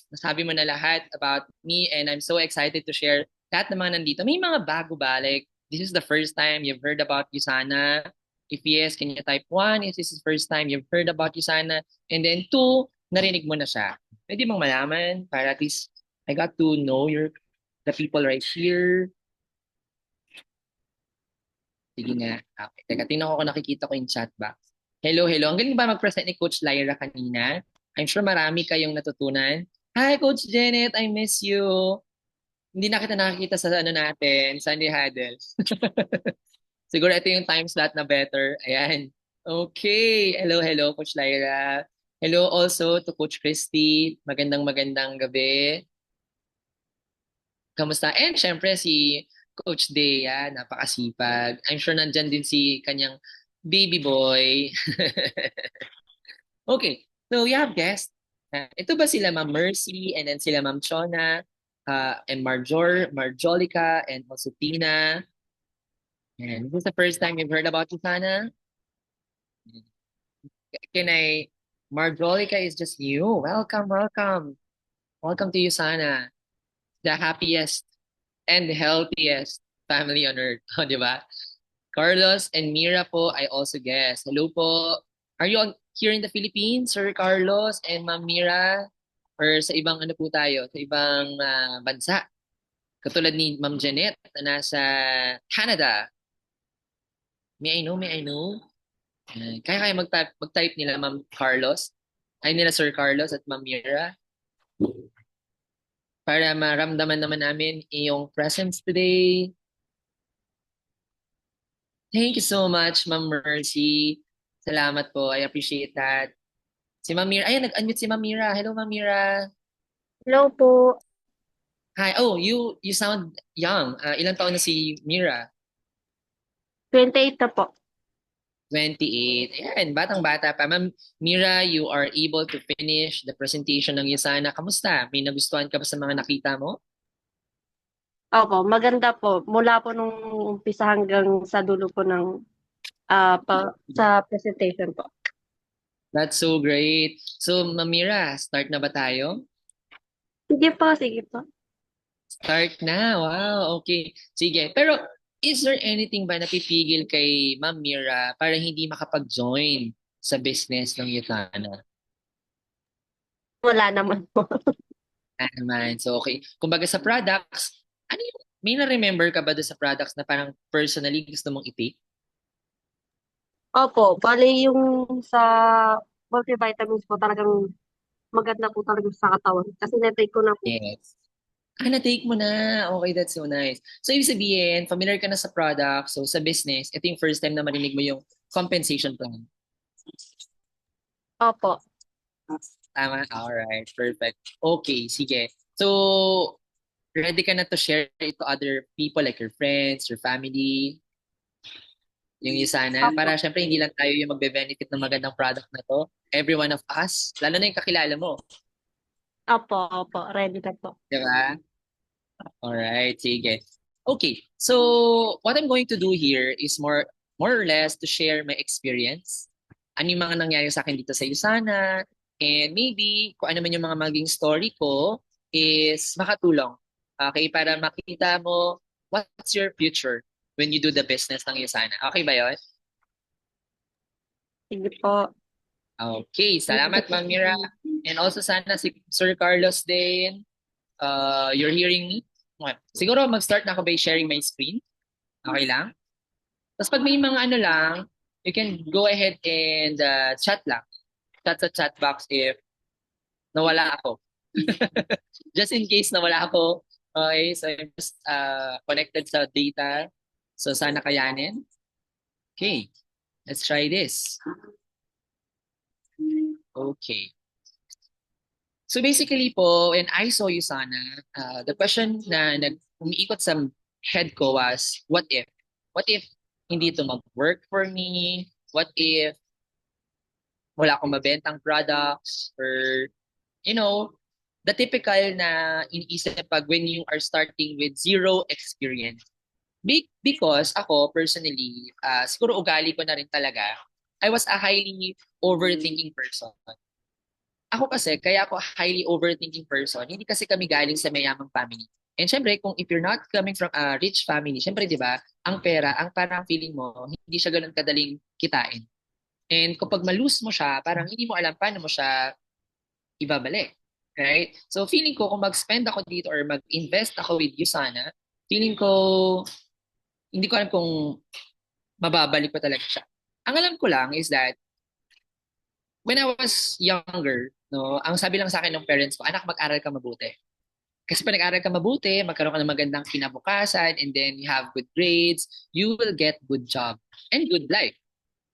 nasabi mo na lahat about me and I'm so excited to share lahat ng mga nandito. May mga bago ba? Like, this is the first time you've heard about Usana? If yes, can you type 1? If this is the first time you've heard about Usana? And then 2, narinig mo na siya. Pwede mong malaman para at least I got to know the people right here. Sige nga. Okay. Teka, tingnan ko kung nakikita ko yung chat box. Hello. Ang galing ba mag-present ni Coach Lyra kanina? I'm sure marami kayong natutunan. Hi, Coach Janet. I miss you. Hindi na kita nakikita sa ano natin, Sunday Huddle. Siguro ito yung time slot na better. Ayan. Okay. Hello, Coach Lyra. Hello also to Coach Christy. Magandang gabi. Kamusta? And syempre si Coach Dea, napakasipag. I'm sure nandyan din si kanyang baby boy. Okay, so we have guests. Ito ba sila Ma'am Mercy and then sila Ma'am Chona and Marjolica and also Tina. And this is the first time you've heard about Usana? Marjolica is just new. Welcome. Welcome to Usana. The happiest and healthiest family on earth. Di ba? Carlos and Mira po, I also guess. Hello po. Are you here in the Philippines, Sir Carlos and Ma'am Mira? Or sa ibang ano po tayo? Sa ibang bansa? Katulad ni Ma'am Janet na nasa Canada. May I know? Kaya mag-type nila Ma'am Carlos? Ay nila Sir Carlos at Ma'am Mira? Para maramdaman naman namin iyong presence today. Thank you so much, Ma'am Mercy. Salamat po. I appreciate that. Si Ma'am Mira. Ayan, nag-unmute si Ma'am Mira. Hello, Ma'am Mira. Hello po. Hi. Oh, you sound young. Ilang taon na si Mira? 28 na po. 28. Ayan, batang-bata pa. Ma'am Mira, you are able to finish the presentation ng Yusana. Kamusta? May nagustuhan ka ba sa mga nakita mo? Opo, maganda po. Mula po nung umpisa hanggang sa dulo po ng sa presentation po. That's so great. So, Ma'am Mira, start na ba tayo? Sige po, sige po. Start na. Wow, okay. Sige. Pero, is there anything ba napipigil kay Ma'am Mira para hindi makapag-join sa business ng Yutana? Wala naman po. Naman. So, okay. Kumbaga sa products, ano yung, may na-remember ka ba doon sa products na parang personally gusto mong i-take? Opo, bali yung sa multivitamins po talagang maganda po talaga sa katawan. Kasi na-take ko na po. Yes. Na-take mo na. Okay, that's so nice. So, ibig sabihin, familiar ka na sa product. So, sa business, ito yung first time na marinig mo yung compensation plan. Opo. Tama? Alright, perfect. Okay, sige. So, ready ka na to share it to other people like your friends, your family, yung Yusana? Opo. Para syempre hindi lang tayo yung magbe-benefit ng magandang product na to. Every one of us, lalo na yung kakilala mo. Opo, opo. Ready na po. Di ba? Alright, sige. Okay, so what I'm going to do here is more or less to share my experience. Ano yung mga nangyari sa akin dito sa Yusana, and maybe kung ano man yung mga maging story ko is makatulong. Okay, para makita mo what's your future when you do the business ng Yusana. Okay ba yun? Sige po. Okay, salamat Ma'am Mira. And also sana si Sir Carlos din. You're hearing me? Okay. Siguro mag-start na ako by sharing my screen. Okay lang? Tapos pag may mga ano lang, you can go ahead and chat lang. Chat sa chat box if nawala ako. Just in case nawala ako. Okay, so I'm just connected sa data. So sana kayanin. Okay, let's try this. Okay. So basically po, when I saw you sana, the question na umiikot sa head ko was, what if? What if hindi ito mag-work for me? What if wala akong mabentang products? Or, you know, the typical na iniisip pag when you are starting with zero experience. Because ako, personally, siguro ugali ko na rin talaga, I was a highly overthinking person. Ako kasi, kaya ako highly overthinking person, hindi kasi kami galing sa mayamang family. And syempre, kung if you're not coming from a rich family, syempre, di ba, ang pera, ang parang feeling mo, hindi siya ganun kadaling kitain. And kapag malose mo siya, parang hindi mo alam paano mo siya ibabalik. Right? So feeling ko, kung mag-spend ako dito or mag-invest ako with Usana, feeling ko, hindi ko alam kung mababalik ko talaga siya. Ang alam ko lang is that, when I was younger, no, ang sabi lang sa akin ng parents ko, anak, mag-aral ka mabuti. Kasi pag nag-aral ka mabuti, magkaroon ka ng magandang kinabukasan, and then you have good grades, you will get good job and good life.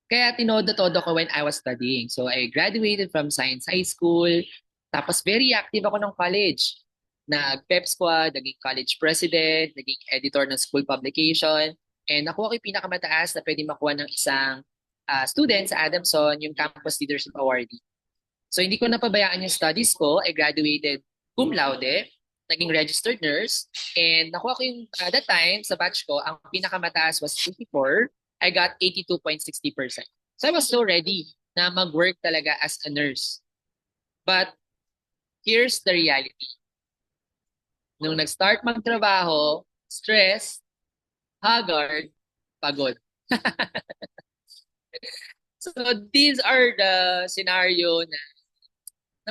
Kaya tinodo-todo ko when I was studying. So I graduated from Science High School, tapos very active ako ng college. Nag-pep squad, naging college president, naging editor ng school publication, and nakuha ko yung pinakamataas na pwede makuha ng isang student sa Adamson, yung Campus Leadership Awardee. So hindi ko napabayaan yung studies ko. I graduated cum laude, naging registered nurse, and nakuha ko yung, that time, sa batch ko, ang pinakamataas was 54. I got 82.60%. So I was so ready na mag-work talaga as a nurse. But here's the reality. Nung nag-start magtrabaho, stress, haggard, pagod. So these are the scenario na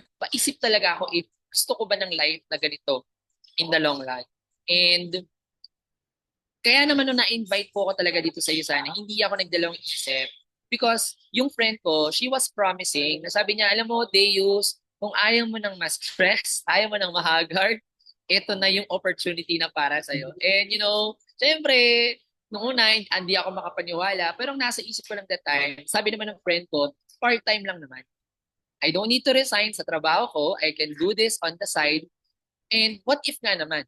napaisip talaga ako if gusto ko ba ng life na ganito in the long run. And kaya naman nung na-invite po ako talaga dito sa Yusana, hindi ako nagdalawang isip. Because yung friend ko, she was promising, nasabi niya, alam mo, Deus, kung ayaw mo ng mas stress, ayaw mo ng mahagard, ito na yung opportunity na para sa'yo. And you know, syempre, noong una, hindi ako makapaniwala. Pero ang nasa isip ko lang that time, sabi naman ng friend ko, part-time lang naman. I don't need to resign sa trabaho ko. I can do this on the side. And what if nga naman,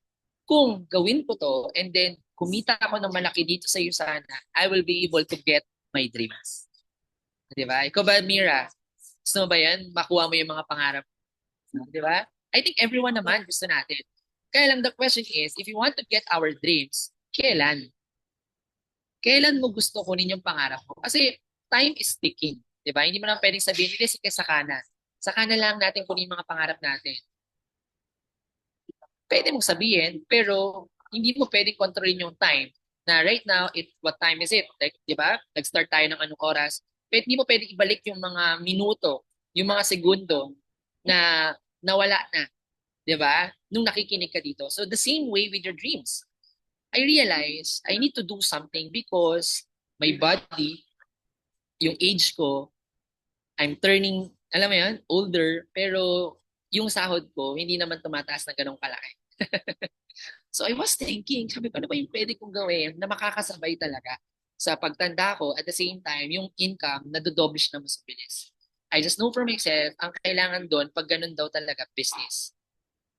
kung gawin ko to and then kumita ako ng malaki dito sa Usana, I will be able to get my dreams. Di ba? Ikaw ba, Mira? Gusto mo ba yan? Makuha mo yung mga pangarap mo, di ba? I think everyone naman gusto natin. Kaya lang the question is, if you want to get our dreams, kailan? Kailan mo gusto kunin yung pangarap mo? Kasi time is ticking, di ba? Hindi mo lang pwedeng sabihin, hindi, sige, saka na. Saka na lang natin kunin yung mga pangarap natin. Pwede mong sabihin, pero hindi mo pwedeng kontrolin yung time. Na right now, what time is it? Like, di ba? Nag-start tayo ng anong oras. Pero hindi mo pwedeng ibalik yung mga minuto, yung mga segundo na nawala na, di ba? Nung nakikinig ka dito. So the same way with your dreams. I realize I need to do something because my body, yung age ko, I'm turning, alam mo yan, older, pero yung sahod ko, hindi naman tumataas na ganong kalaki. So I was thinking, sabi ko, ano ba yung pwede kong gawin na makakasabay talaga sa pagtanda ko at the same time, yung income na dodoblish na mas bilis. I just know for myself, ang kailangan doon, pag ganun daw talaga, business.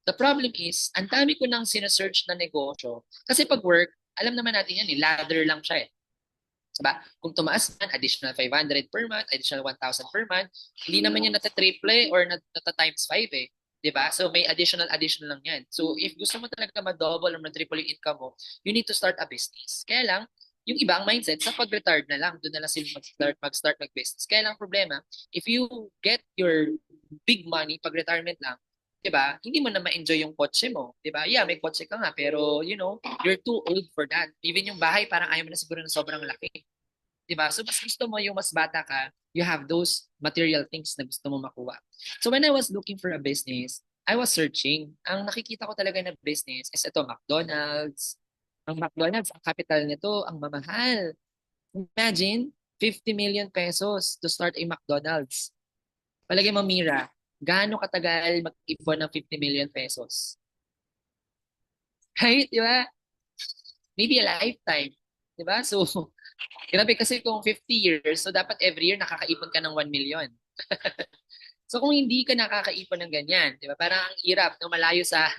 The problem is, ang dami ko nang sinesearch na negosyo. Kasi pag work, alam naman natin yan, ladder lang siya eh. Diba? Kung tumaas man, additional 500 per month, additional 1,000 per month, hindi naman yan nata-triple or nata-times 5 eh. Diba? So may additional lang yan. So if gusto mo talaga ma-double or ma-triple yung income mo, you need to start a business. Kaya lang, yung iba ang mindset, sa pag-retard na lang, doon na lang sila mag-start mag-business. Kaya lang problema, if you get your big money pag-retirement lang, 'di ba? Hindi mo na ma-enjoy yung kotse mo, 'di ba? Yeah, may kotse ka nga pero you're too old for that. Even yung bahay parang ayaw mo na siguro na sobrang laki. 'Di ba? So mas gusto mo yung mas bata ka, you have those material things na gusto mo makuha. So when I was looking for a business, I was searching. Ang nakikita ko talaga na business is ito, McDonald's. Ang McDonald's, ang capital nito, ang mamahal. Imagine, 50 million pesos to start a McDonald's. Palagay mo, Mira, gaano katagal mag-ipon ng 50 million pesos? Right? Di ba? Maybe a lifetime. Di ba? So, grabe kasi kung 50 years, so dapat every year nakakaipon ka ng 1 million. So kung hindi ka nakakaipon ng ganyan, di ba? Parang ang hirap, no? Malayo sa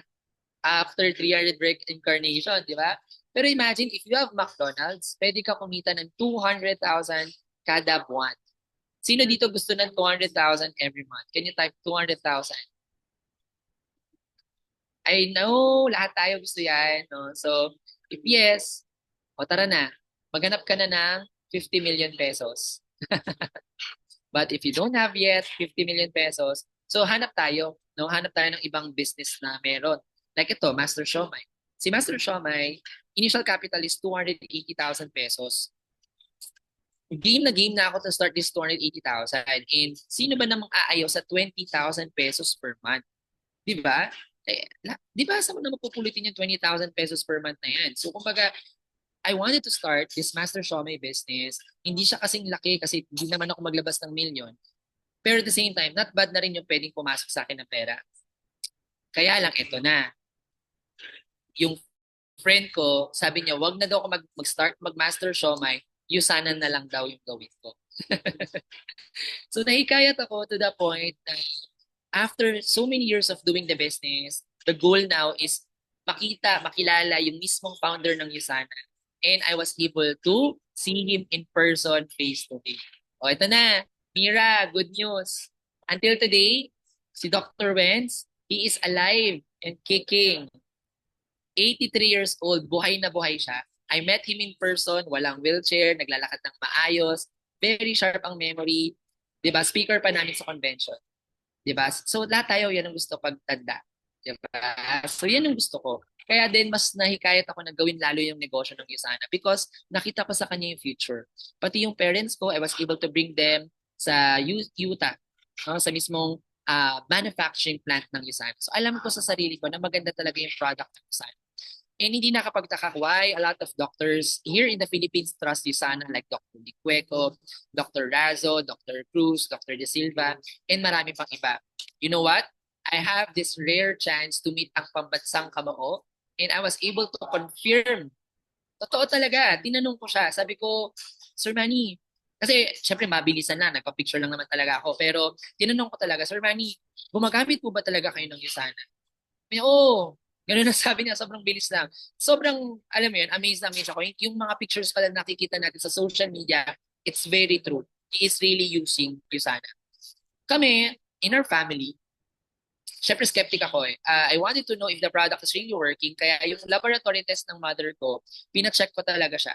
after 300 break incarnation, di ba? Pero imagine, if you have McDonald's, pwede ka kumita ng 200,000 kada buwan. Sino dito gusto ng 200,000 every month? Can you type 200,000? I know, lahat tayo gusto yan. No? So, if yes, o tara na, maghanap ka na ng 50 million pesos. But if you don't have yet 50 million pesos, so hanap tayo. No? Hanap tayo ng ibang business na meron. Like ito, Master Siomai. Si Master Siomai, initial capital is 280,000 pesos. Game na ako to start this 280,000. And sino ba namang aayaw sa 20,000 pesos per month? Di ba? Di ba saan mo na mapupulitin yung 20,000 pesos per month na yan? So kumbaga, I wanted to start this Master Siomai business. Hindi siya kasing laki kasi hindi naman ako maglabas ng million. Pero at the same time, not bad na rin yung pwedeng pumasok sa akin ng pera. Kaya lang, ito na. Yung friend ko, sabi niya, wag na daw ako mag-start mag-Master Siomai, yusanan na lang daw yung gawin ko. So nahikayat ako to the point na after so many years of doing the business, the goal now is makilala yung mismong founder ng Yusana. And I was able to see him in person, face to face. O, ito na. Mira, good news. Until today, si Dr. Wenz, he is alive and kicking. 83 years old, buhay na buhay siya. I met him in person, walang wheelchair, naglalakad ng maayos, very sharp ang memory. 'Di ba? Speaker pa namin sa convention. 'Di ba? So lahat tayo yan ang gusto pagtanda. 'Di ba? So yan ang gusto ko. Kaya din mas nahikayat ako na gawin lalo yung negosyo ng Yusana because nakita ko sa kanya yung future. Pati yung parents ko, I was able to bring them sa Utah, no? Sa mismong manufacturing plant ng Yusana. So alam ko sa sarili ko na maganda talaga yung product ng Yusana. And hindi nakapagtaka why a lot of doctors here in the Philippines trust Yusana like Dr. Licueco, Dr. Razo, Dr. Cruz, Dr. De Silva, and marami pang iba. You know what? I have this rare chance to meet ang pambansang kamao and I was able to confirm. Totoo talaga. Tinanong ko siya. Sabi ko, Sir Manny, kasi syempre mabilisan lang, nagpa-picture lang naman talaga ako. Pero tinanong ko talaga, Sir Manny, gumagamit po ba talaga kayo ng Yusana? Oo. Ganun na sabi niya, sobrang bilis lang. Sobrang, alam mo yun, amazed na amazed ako. Yung mga pictures pala nakikita natin sa social media, it's very true. he is really using Usana. Kami, in our family, syempre skeptic ako eh. I wanted to know if the product is really working. Kaya yung laboratory test ng mother ko, pina-check ko talaga siya.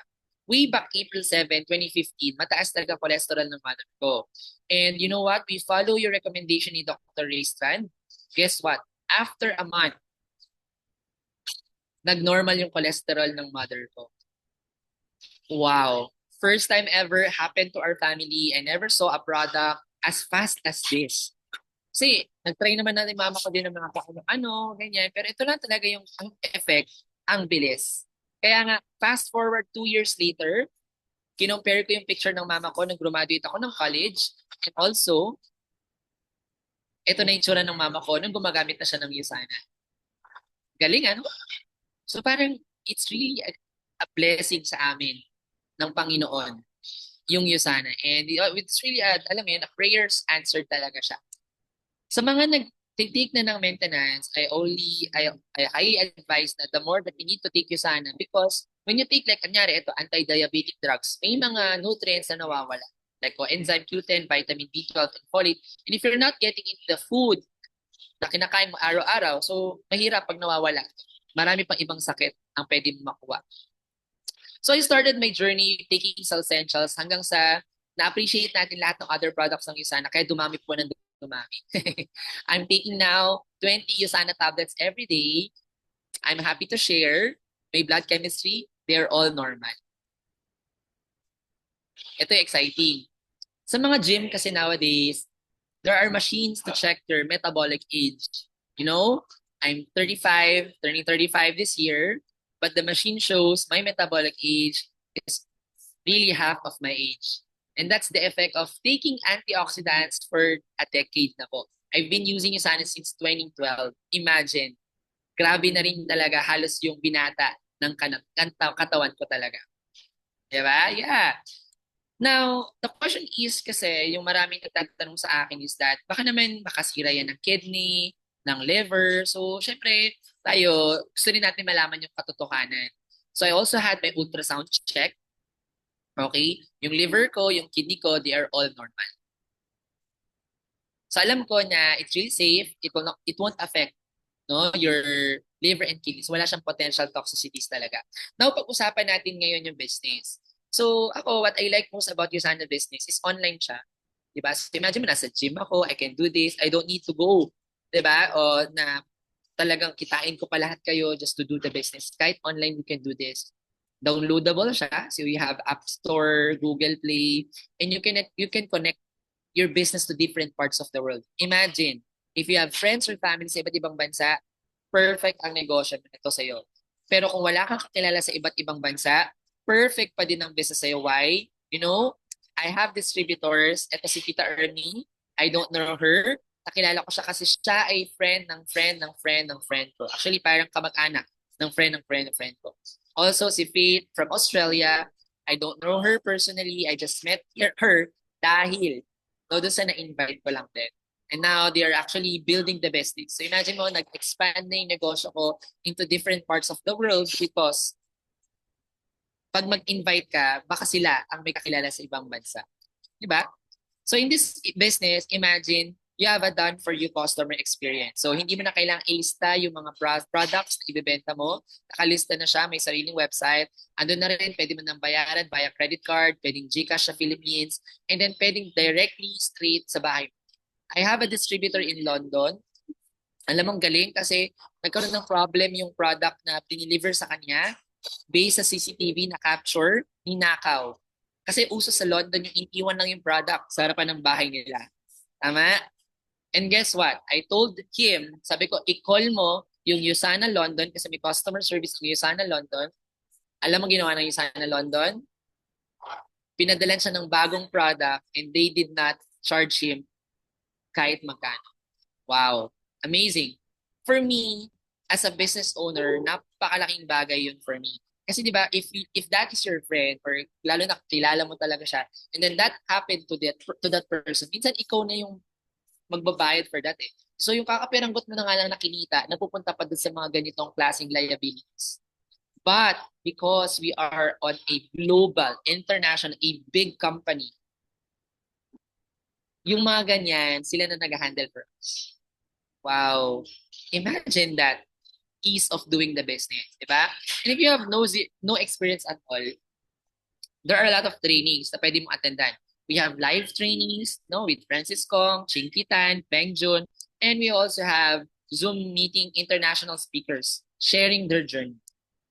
Way back April 7, 2015, mataas talaga cholesterol ng mother ko. And you know what? We follow your recommendation ni Dr. Ray Strand. Guess what? After a month, nag-normal yung cholesterol ng mother ko. Wow. First time ever happened to our family. I never saw a product as fast as this. Kasi, nag-try naman natin mama ko din ng mga ano, ganyan. Pero ito lang talaga yung ang effect, ang bilis. Kaya nga, fast forward 2 years later, kinompare ko yung picture ng mama ko nung graduate ako ng college. And also, ito na yung tsura ng mama ko nung gumagamit na siya ng Usana. Galing, ano? So parang, it's really a blessing sa amin ng Panginoon, yung Usana. And it's really, alam mo yun, a prayers answered talaga siya. Sa mga nag-take na ng maintenance, I highly advise na the more that you need to take Usana because when you take like, kanyari, ito, anti-diabetic drugs, may mga nutrients na nawawala. Like coenzyme Q10, vitamin B12, and folate. And if you're not getting into the food na kinakain mo araw-araw, so mahirap pag nawawala. Marami pang ibang sakit ang pwede mo makuha. So I started my journey taking Cell Essentials hanggang sa na-appreciate natin lahat ng other products ng Usana kaya dumami po ng dumami. I'm taking now 20 Usana tablets every day. I'm happy to share my blood chemistry. They're all normal. Ito exciting. Sa mga gym kasi nowadays, there are machines to check your metabolic age. You know, I'm 35, turning 35 this year, but the machine shows my metabolic age is really half of my age. And that's the effect of taking antioxidants for a decade na po. I've been using Usana since 2012. Imagine, grabe na rin talaga halos yung binata ng katawan ko talaga. Diba? Yeah. Now, the question is kasi, yung maraming nagtatanong sa akin is that, baka naman makasira yan ng kidney, ng liver. So, syempre, tayo, gusto rin natin malaman yung katotohanan. So, I also had my ultrasound check. Okay? Yung liver ko, yung kidney ko, they are all normal. So, alam ko na it's really safe. It won't affect your liver and kidneys. Wala siyang potential toxicities talaga. Now, pag-usapan natin ngayon yung business. So, ako, what I like most about Usana business is online siya. Diba? So, imagine mo, nasa gym ako, I can do this, I don't need to go. Diba? O na talagang kitain ko pa lahat kayo just to do the business. Kahit online, we can do this. Downloadable siya. So, we have App Store, Google Play, and you can connect your business to different parts of the world. Imagine, if you have friends or family sa iba't ibang bansa, perfect ang negosyo nito sa'yo. Pero kung wala kang kakilala sa iba't ibang bansa, perfect pa din ang business sa'yo. Why? You know, I have distributors. Ito si Tita Ernie. I don't know her. Nakilala ko siya kasi siya ay friend ng friend ng friend ng friend ko. Actually, parang kamag-anak ng friend ng friend ng friend ko. Also, si Faith from Australia. I don't know her personally. I just met her dahil doon sa na-invite ko lang din. And now, they are actually building the business. So imagine mo, nag-expand na yung negosyo ko into different parts of the world because pag mag-invite ka, baka sila ang may kakilala sa ibang bansa. Diba? So in this business, imagine you have a done-for-you customer experience. So hindi mo na kailangang ilista yung mga products na ibebenta mo. Nakalista na siya, may sariling website. Andun na rin, pwede mo nang bayaran via credit card, pwedeng GCash sa Philippines, and then pwedeng directly straight sa bahay. I have a distributor in London. Alam mong galing kasi nagkaroon ng problem yung product na dineliver sa kanya based sa CCTV na capture, ninakaw. Kasi uso sa London yung iniwan lang yung product sa harapan ng bahay nila. Tama? And guess what? I told him, sabi ko, i-call mo yung Usana London kasi may customer service ng Usana London. Alam mo ginawa ng Usana London? Pinadalan siya ng bagong product and they did not charge him kahit magkano. Wow. Amazing. For me, as a business owner, napakalaking bagay yun for me. Kasi di ba, if that is your friend or lalo na kilala mo talaga siya, and then that happened to that person, minsan ikaw na yung magbabayad for that eh. So yung kakapiranggot mo na nga lang nakinita, napupunta pa dun sa mga ganitong klaseng liabilities. But because we are on a global, international, a big company, yung mga ganyan, sila na nag-handle for us. Wow. Imagine that ease of doing the business, di ba? And if you have no experience at all, there are a lot of trainings na pwede mong attendan. We have live trainings, no, with Francis Kong, Chinky Tan, Peng Jun, and we also have Zoom meeting international speakers sharing their journey.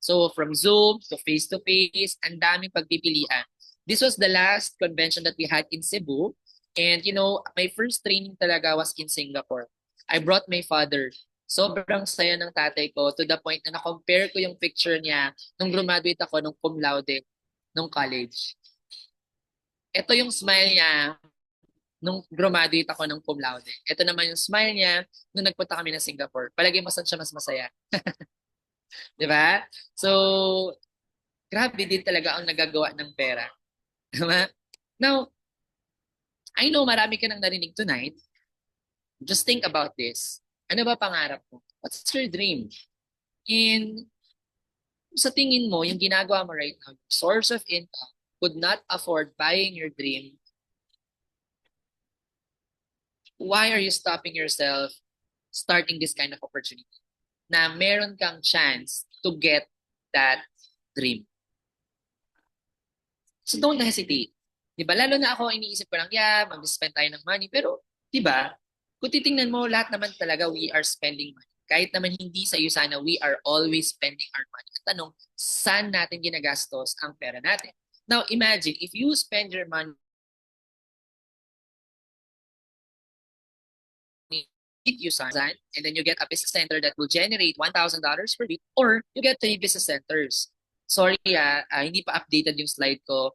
So from Zoom to face-to-face, ang daming pagpipilian. This was the last convention that we had in Cebu. And you know, my first training talaga was in Singapore. I brought my father. Sobrang saya ng tatay ko to the point na na-compare ko yung picture niya nung graduate ako nung cum laude nung college. Ito yung smile niya nung graduate ako ng cum laude. Ito naman yung smile niya nung nagpunta kami ng Singapore. Palagay mo saan siya mas masaya. Di ba? So, grabe din talaga ang nagagawa ng pera. Diba? Now, I know marami ka nang narinig tonight. Just think about this. Ano ba pangarap mo? What's your dream? And sa tingin mo, yung ginagawa mo right now, source of income, could not afford buying your dream, why are you stopping yourself starting this kind of opportunity? Na meron kang chance to get that dream. So don't hesitate. Diba? Lalo na ako, iniisip ko lang, yeah, mag-spend tayo ng money. Pero, diba, kung titingnan mo, lahat naman talaga, we are spending money. Kahit naman hindi sa iyo sana, we are always spending our money. At tanong, saan natin ginagastos ang pera natin? Now, imagine, if you spend your money you sign, and then you get a business center that will generate $1,000 per week, or you get 3 business centers. Sorry, hindi pa updated yung slide ko.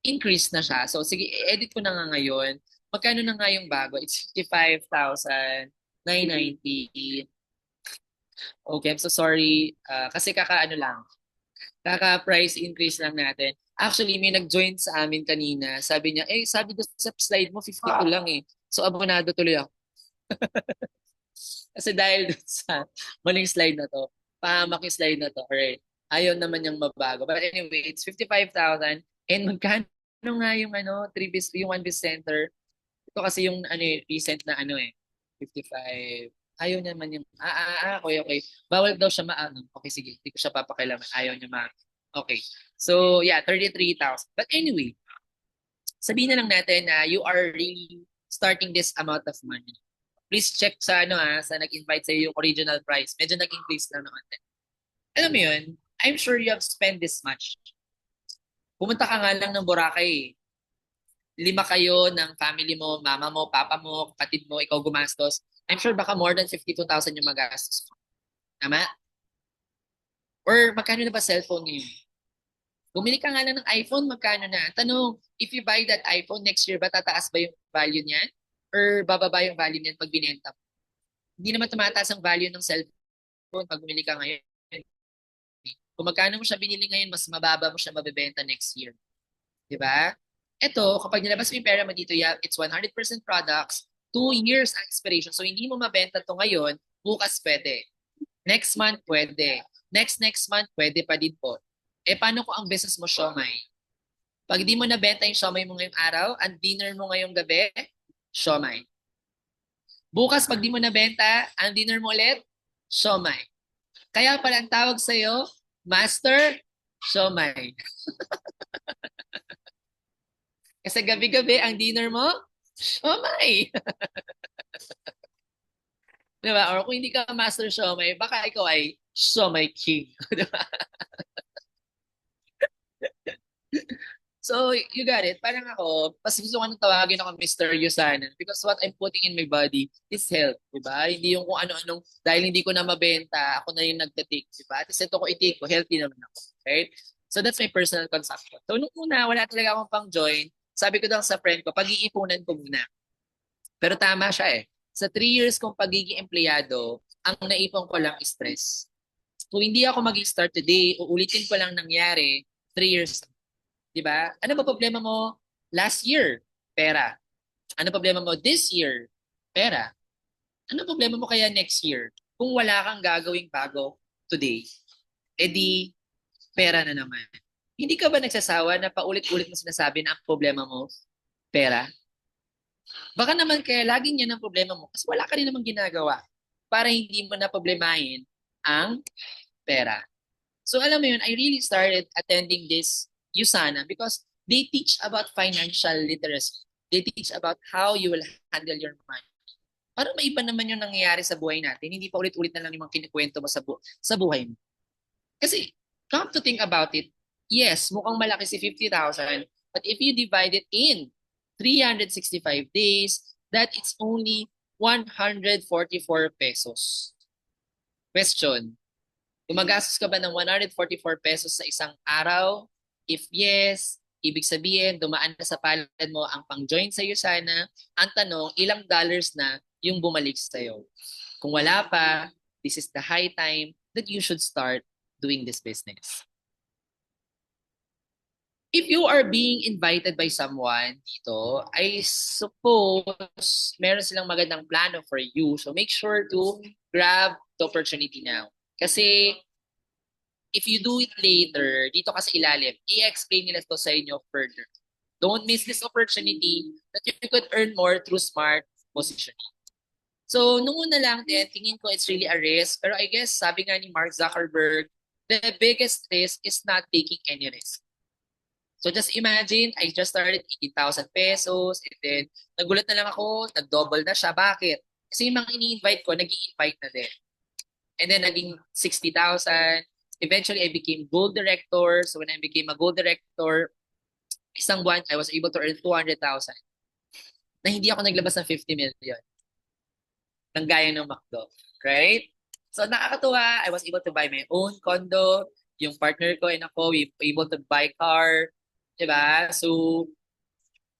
Increase na siya. So, sige, edit ko na nga ngayon. Magkano na nga yung bago? It's 55,990. Okay, I'm so sorry. Kasi kaka-price increase lang natin. Actually, may nag-join sa amin kanina. Sabi niya, sabi ko sa slide mo, 52 lang eh. So, abonado tuloy ako. Kasi dahil sa maling slide na to, pahamak yung slide na to, alright, ayaw naman niyang mabago. But anyway, it's 55,000. And magkano nga yung yung 1 bis center? Ito kasi yung recent na 55. Ayaw niya naman yung, okay. Bawal daw siya maano. Okay, sige, hindi ko siya papakilaman. Ayaw niya okay. So, yeah, 33,000. But anyway, sabihin na lang natin na you are really starting this amount of money. Please check sa sa nag-invite sa yung original price. Medyo nag-increase lang naman. Alam mo yun, I'm sure you have spent this much. Pumunta ka nga lang ng Boracay. 5 kayo ng family mo, mama mo, papa mo, kapatid mo, ikaw gumastos. I'm sure baka more than 52,000 yung magastos mo. Tama? Or magkano na ba cellphone ngayon? Bumili ka nga lang ng iPhone, magkano na? Tanong, if you buy that iPhone next year, ba tataas ba yung value niyan? Or bababa yung value niyan pag binenta mo? Hindi naman tumataas ang value ng cellphone pag bumili ka ngayon. Kung magkano mo siya binili ngayon, mas mababa mo siya mabibenta next year. Diba? Ito, kapag nilabas mo yung pera mo dito, it's 100% products, 2 years ang expiration. So, hindi mo mabenta to ngayon, bukas pwede. Next month, pwede. Next month, pwede pa din po. Paano kung ang business mo siomai? Pag di mo nabenta yung siomai mo ngayong araw, ang dinner mo ngayong gabi, siomai. Bukas, pag di mo nabenta, ang dinner mo ulit, siomai. Kaya pala ang tawag sa'yo, Master Siomai. Kasi gabi-gabi ang dinner mo, siomai. Diba? Or kung hindi ka Master Siomai, baka ikaw ay Siomai King. Diba? So, you got it. Parang ako, mas gusto ko nang tawagin ako Mr. Yusanan because what I'm putting in my body is health. Diba? Hindi yung kung ano-anong, dahil hindi ko na mabenta, ako na yung nagtatake. Diba? At ito ko i-take ko, healthy naman ako. Right? So, that's my personal consumption. So, nung una, wala talaga akong pang-join. Sabi ko lang sa friend ko, pag-iipunan ko muna. Pero tama siya eh. Sa 3 years kong pagiging empleyado, ang naipon ko lang is stress. Kung hindi ako mag-start today, uulitin ko lang nangyari 3 years. Diba? Ano ba problema mo last year? Pera. Ano problema mo this year? Pera. Ano problema mo kaya next year? Kung wala kang gagawing bago today, edi pera na naman. Hindi ka ba nagsasawa na paulit-ulit mo sinasabi na ang problema mo? Pera? Baka naman kaya laging yan ang problema mo kasi wala ka rin namang ginagawa para hindi mo na problemahin ang pera. So alam mo yun, I really started attending this USANA because they teach about financial literacy. They teach about how you will handle your money. Para maiba naman yung nangyayari sa buhay natin. Hindi pa ulit-ulit na lang yung mga kinikwento mo sa buhay mo. Kasi, come to think about it, yes, mukhang malaki si 50,000, but if you divide it in 365 days, that it's only 144 pesos. Question, gumagastos ka ba ng 144 pesos sa isang araw? If yes, ibig sabihin, dumaan na sa palad mo ang pang-join sa iyo sana. Ang tanong, ilang dollars na yung bumalik sa'yo? Kung wala pa, this is the high time that you should start doing this business. If you are being invited by someone dito, I suppose meron silang magandang plano for you. So make sure to grab the opportunity now. Kasi if you do it later, dito ka sa ilalim, i-explain nila to sa inyo further. Don't miss this opportunity that you could earn more through smart positioning. So, nung una lang din, tingin ko it's really a risk. Pero I guess, sabi nga ni Mark Zuckerberg, the biggest risk is not taking any risk. So, just imagine, I just started 18,000 pesos and then nagulat na lang ako, nag-double na siya. Bakit? Kasi yung mga ini-invite ko, nag-i-invite na din. And then, naging 60,000. Eventually, I became gold director. So, when I became a gold director, isang buwan, I was able to earn 200,000 na hindi ako naglabas ng 50 million. Ng gaya ng McDo, right? So nakakatuwa, I was able to buy my own condo, yung partner ko and ako, we were able to buy car, diba? So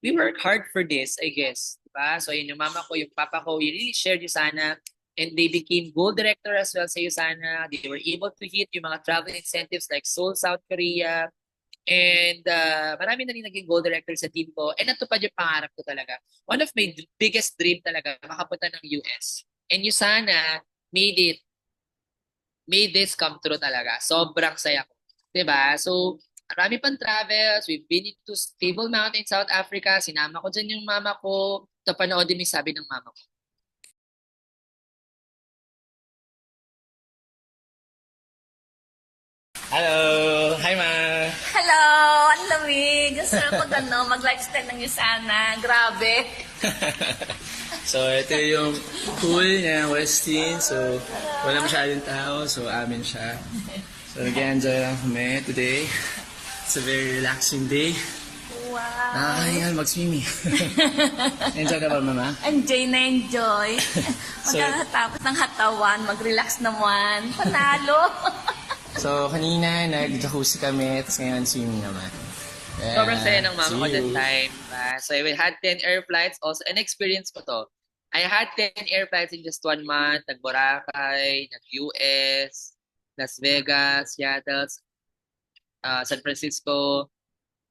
we work hard for this, I guess, diba? So yun yung mama ko, yung papa ko, we really shared USANA and they became gold director as well sa USANA. They were able to hit yung mga travel incentives like Seoul, South Korea, and marami na rin naging gold director sa team ko. And natupad yung pangarap ko talaga. One of my biggest dream talaga, makapunta ng US. And USANA made this come true talaga. Sobrang saya ko. Diba? So, marami pang travels. We've been to Table Mountain, South Africa. Sinama ko dyan yung mama ko. Ito panoodin mo yung sabi ng mama ko. Hello! Hi, Ma! Hello! Ang lamig! Gusto na mag-lifestyle ng USANA. Grabe! So, ito yung pool niya, Westin. So, wala masyadong tao. So, amin siya. So, nag-enjoy lang kami today. It's a very relaxing day. Wow! Nakakahingal mag-swimming. Enjoy ka ba, Mama? Enjoy na enjoy. So- Magkakatapos ng hatawan, mag-relax naman. Panalo! So, kanina nag-jacuzzi kami, tapos ngayon swimming naman. Yeah. Sobrang saya ng mama ko See that you. time. So I had 10 air flights also. An experience ko to. I had 10 air flights in just 1 month. Nag-Boracay, nag-US, Las Vegas, Seattle, San Francisco,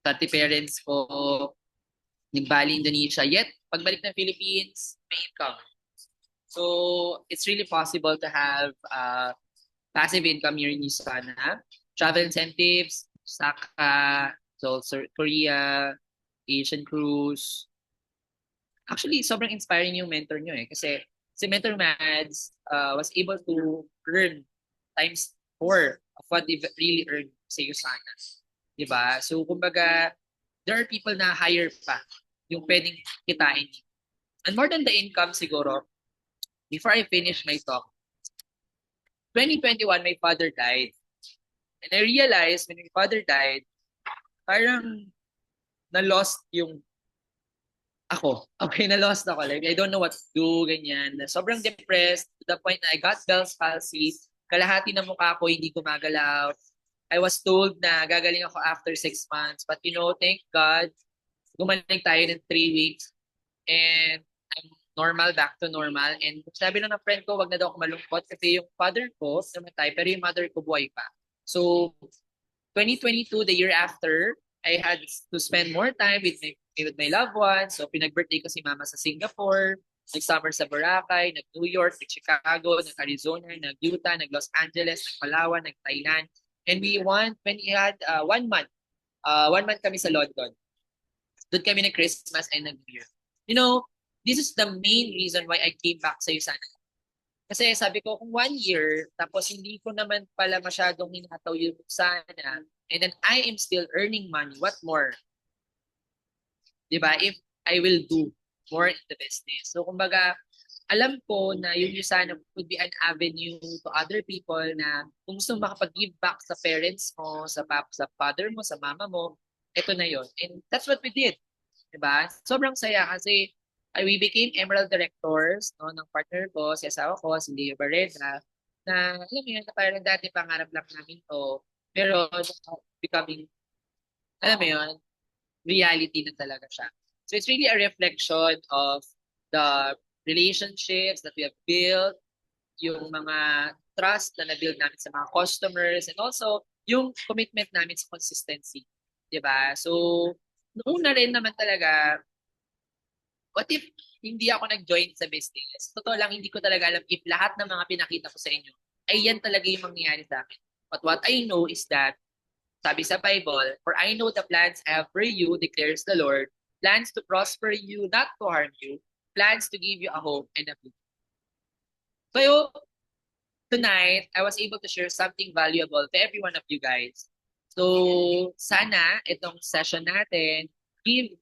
30 parents ko, nag-Bali, Indonesia. Yet, pagbalik ng Philippines, may income. So, it's really possible to have passive income here in USANA. Travel incentives, Saka, so Korea, Asian Cruise. Actually, sobrang inspiring yung mentor nyo eh. Kasi si Mentor Mads was able to earn times 4 of what they really earned sa USANA. Diba? So, kumbaga, there are people na higher pa yung pwedeng kitain. And more than the income siguro, before I finish my talk, 2021, my father died. And I realized when my father died, parang na-lost yung ako. Okay, na-lost ako. Like, I don't know what to do, ganyan. Sobrang depressed to the point na I got Bell's palsy. Kalahati ng mukha ko, hindi gumagalaw. I was told na gagaling ako after 6 months. But thank God, gumaling tayo ng 3 weeks. And I'm normal, back to normal. And sabi lang ng friend ko, wag na daw ako malungkot kasi yung father ko namatay, pero yung mother ko buhay pa. So, 2022, the year after, I had to spend more time with my loved ones. So, pinag-birthday ko si Mama sa Singapore, nag-summer sa Boracay, nag-New York, nag-Chicago, nag-Arizona, nag-Utah, nag-Los Angeles, nag-Palawan, nag-Thailand. And when we had 1 month, 1 month kami sa London. Doon kami ng Christmas and nag-New Year. this is the main reason why I came back sa Sana. Kasi sabi ko, kung 1 year, tapos hindi ko naman pala masyadong hinataw yung Sana, and then I am still earning money, what more? Diba? If I will do more in the business. So, kumbaga, alam ko na yung Sana could be an avenue to other people na kung gusto makapag-give back sa parents mo, sa father mo, sa mama mo, ito na yon. And that's what we did. Diba? Sobrang saya kasi we became Emerald Directors no, ng partner ko, si asawa ko, si Leo Barreda, na alam mo yun, na parang dati pangarap lang namin to, pero becoming, alam mo yun, reality na talaga siya. So it's really a reflection of the relationships that we have built, yung mga trust na na-build namin sa mga customers, and also yung commitment namin sa consistency. Diba? So, noong na rin naman talaga, what if hindi ako nag-join sa business? Totoo lang, hindi ko talaga alam if lahat ng mga pinakita ko sa inyo ay yan talaga yung mangyayari sa akin. But what I know is that, sabi sa Bible, for I know the plans I have for you, declares the Lord, plans to prosper you, not to harm you, plans to give you a hope and a future. So, tonight, I was able to share something valuable to every one of you guys. So, sana itong session natin give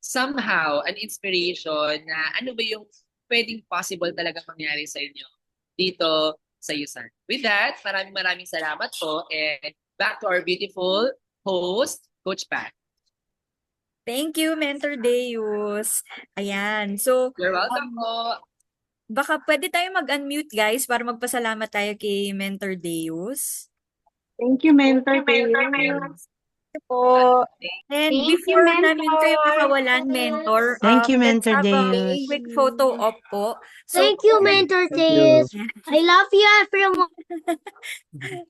somehow an inspiration na ano ba yung pwedeng possible talaga mangyari sa inyo dito sa Yusan. With that, maraming salamat po, and back to our beautiful host, Coach Pat. Thank you, Mentor Deus. Ayan. So, You're welcome po. baka pwede tayo mag-unmute, guys, para magpasalamat tayo kay Mentor Deus. Thank you, Mentor Deus. Po. And Thank you, before namin kayo Mentor. pakawalan, Mentor, Thank you, let's Mentor have a Deus. quick photo op po. So, Thank you, Mentor Deus. I love you, everyone.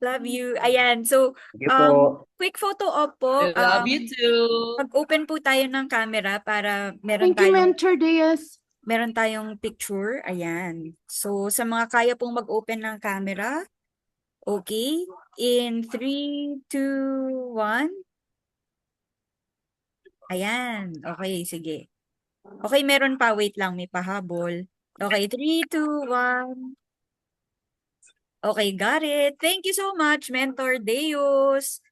love you. Ayan. So, Thank you po. quick photo op po. I love you too. Mag-open po tayo ng camera para meron Thank you, tayong Mentor Deus. meron tayong picture. Ayan. So, sa mga kaya pong mag-open ng camera. Okay. In 3, 2, 1. Ayan. Okay, sige. Okay, meron pa. Wait lang, may pahabol. Okay, 3, 2, 1. Okay, got it. Thank you so much, Mentor Deus.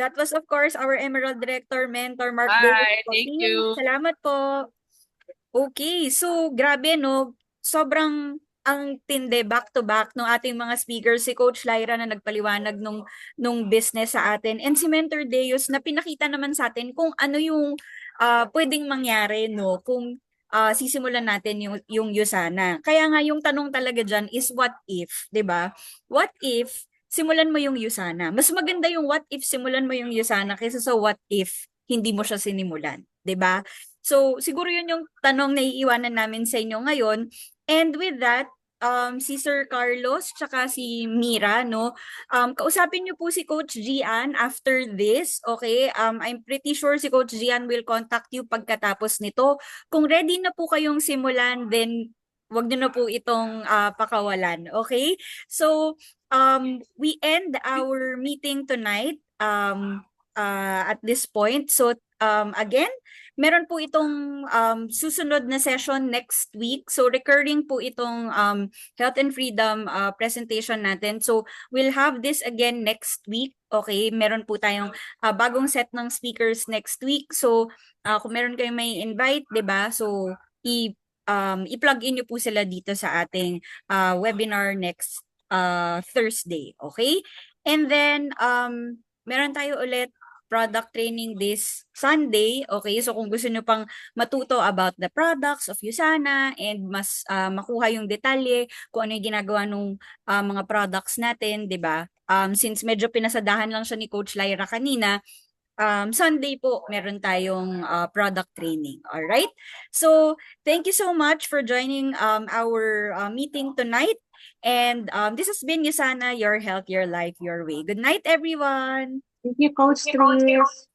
That was, of course, our Emerald Director, Mentor Mark Deus. Bye. Thank you. Salamat po. Okay, so grabe no, sobrang ang tinde back-to-back ng ating mga speakers, si Coach Lyra na nagpaliwanag nung business sa atin, and si Mentor Deus na pinakita naman sa atin kung ano yung pwedeng mangyari no kung sisimulan natin yung Yusana. Kaya nga yung tanong talaga dyan is what if, 'di ba? What if simulan mo yung Yusana? Mas maganda yung what if simulan mo yung Yusana kaysa sa what if hindi mo siya sinimulan, 'di ba? So, siguro yun yung tanong na iiwanan namin sa inyo ngayon. And with that, si Sir Carlos tsaka si Mira, no? Kausapin niyo po si Coach Gian after this, okay? I'm pretty sure si Coach Gian will contact you pagkatapos nito. Kung ready na po kayong simulan, then wag niyo na po itong pakawalan, okay? So, we end our meeting tonight at this point. So, again, meron po itong susunod na session next week. So recurring po itong Health and Freedom presentation natin. So we'll have this again next week. Okay, meron po tayong bagong set ng speakers next week. So kung meron kayong may invite, 'di ba? So i-plug in niyo po sila dito sa ating webinar next Thursday. Okay? And then meron tayo ulit product training this Sunday. Okay, so kung gusto nyo pang matuto about the products of Yusana and mas makuha yung detalye kung ano yung ginagawa ng mga products natin, di ba? Since medyo pinasadahan lang siya ni Coach Lyra kanina, Sunday po meron tayong product training. All right? So, thank you so much for joining our meeting tonight. And this has been Yusana, your health, your life, your way. Good night, everyone. Thank you, Coach Tris.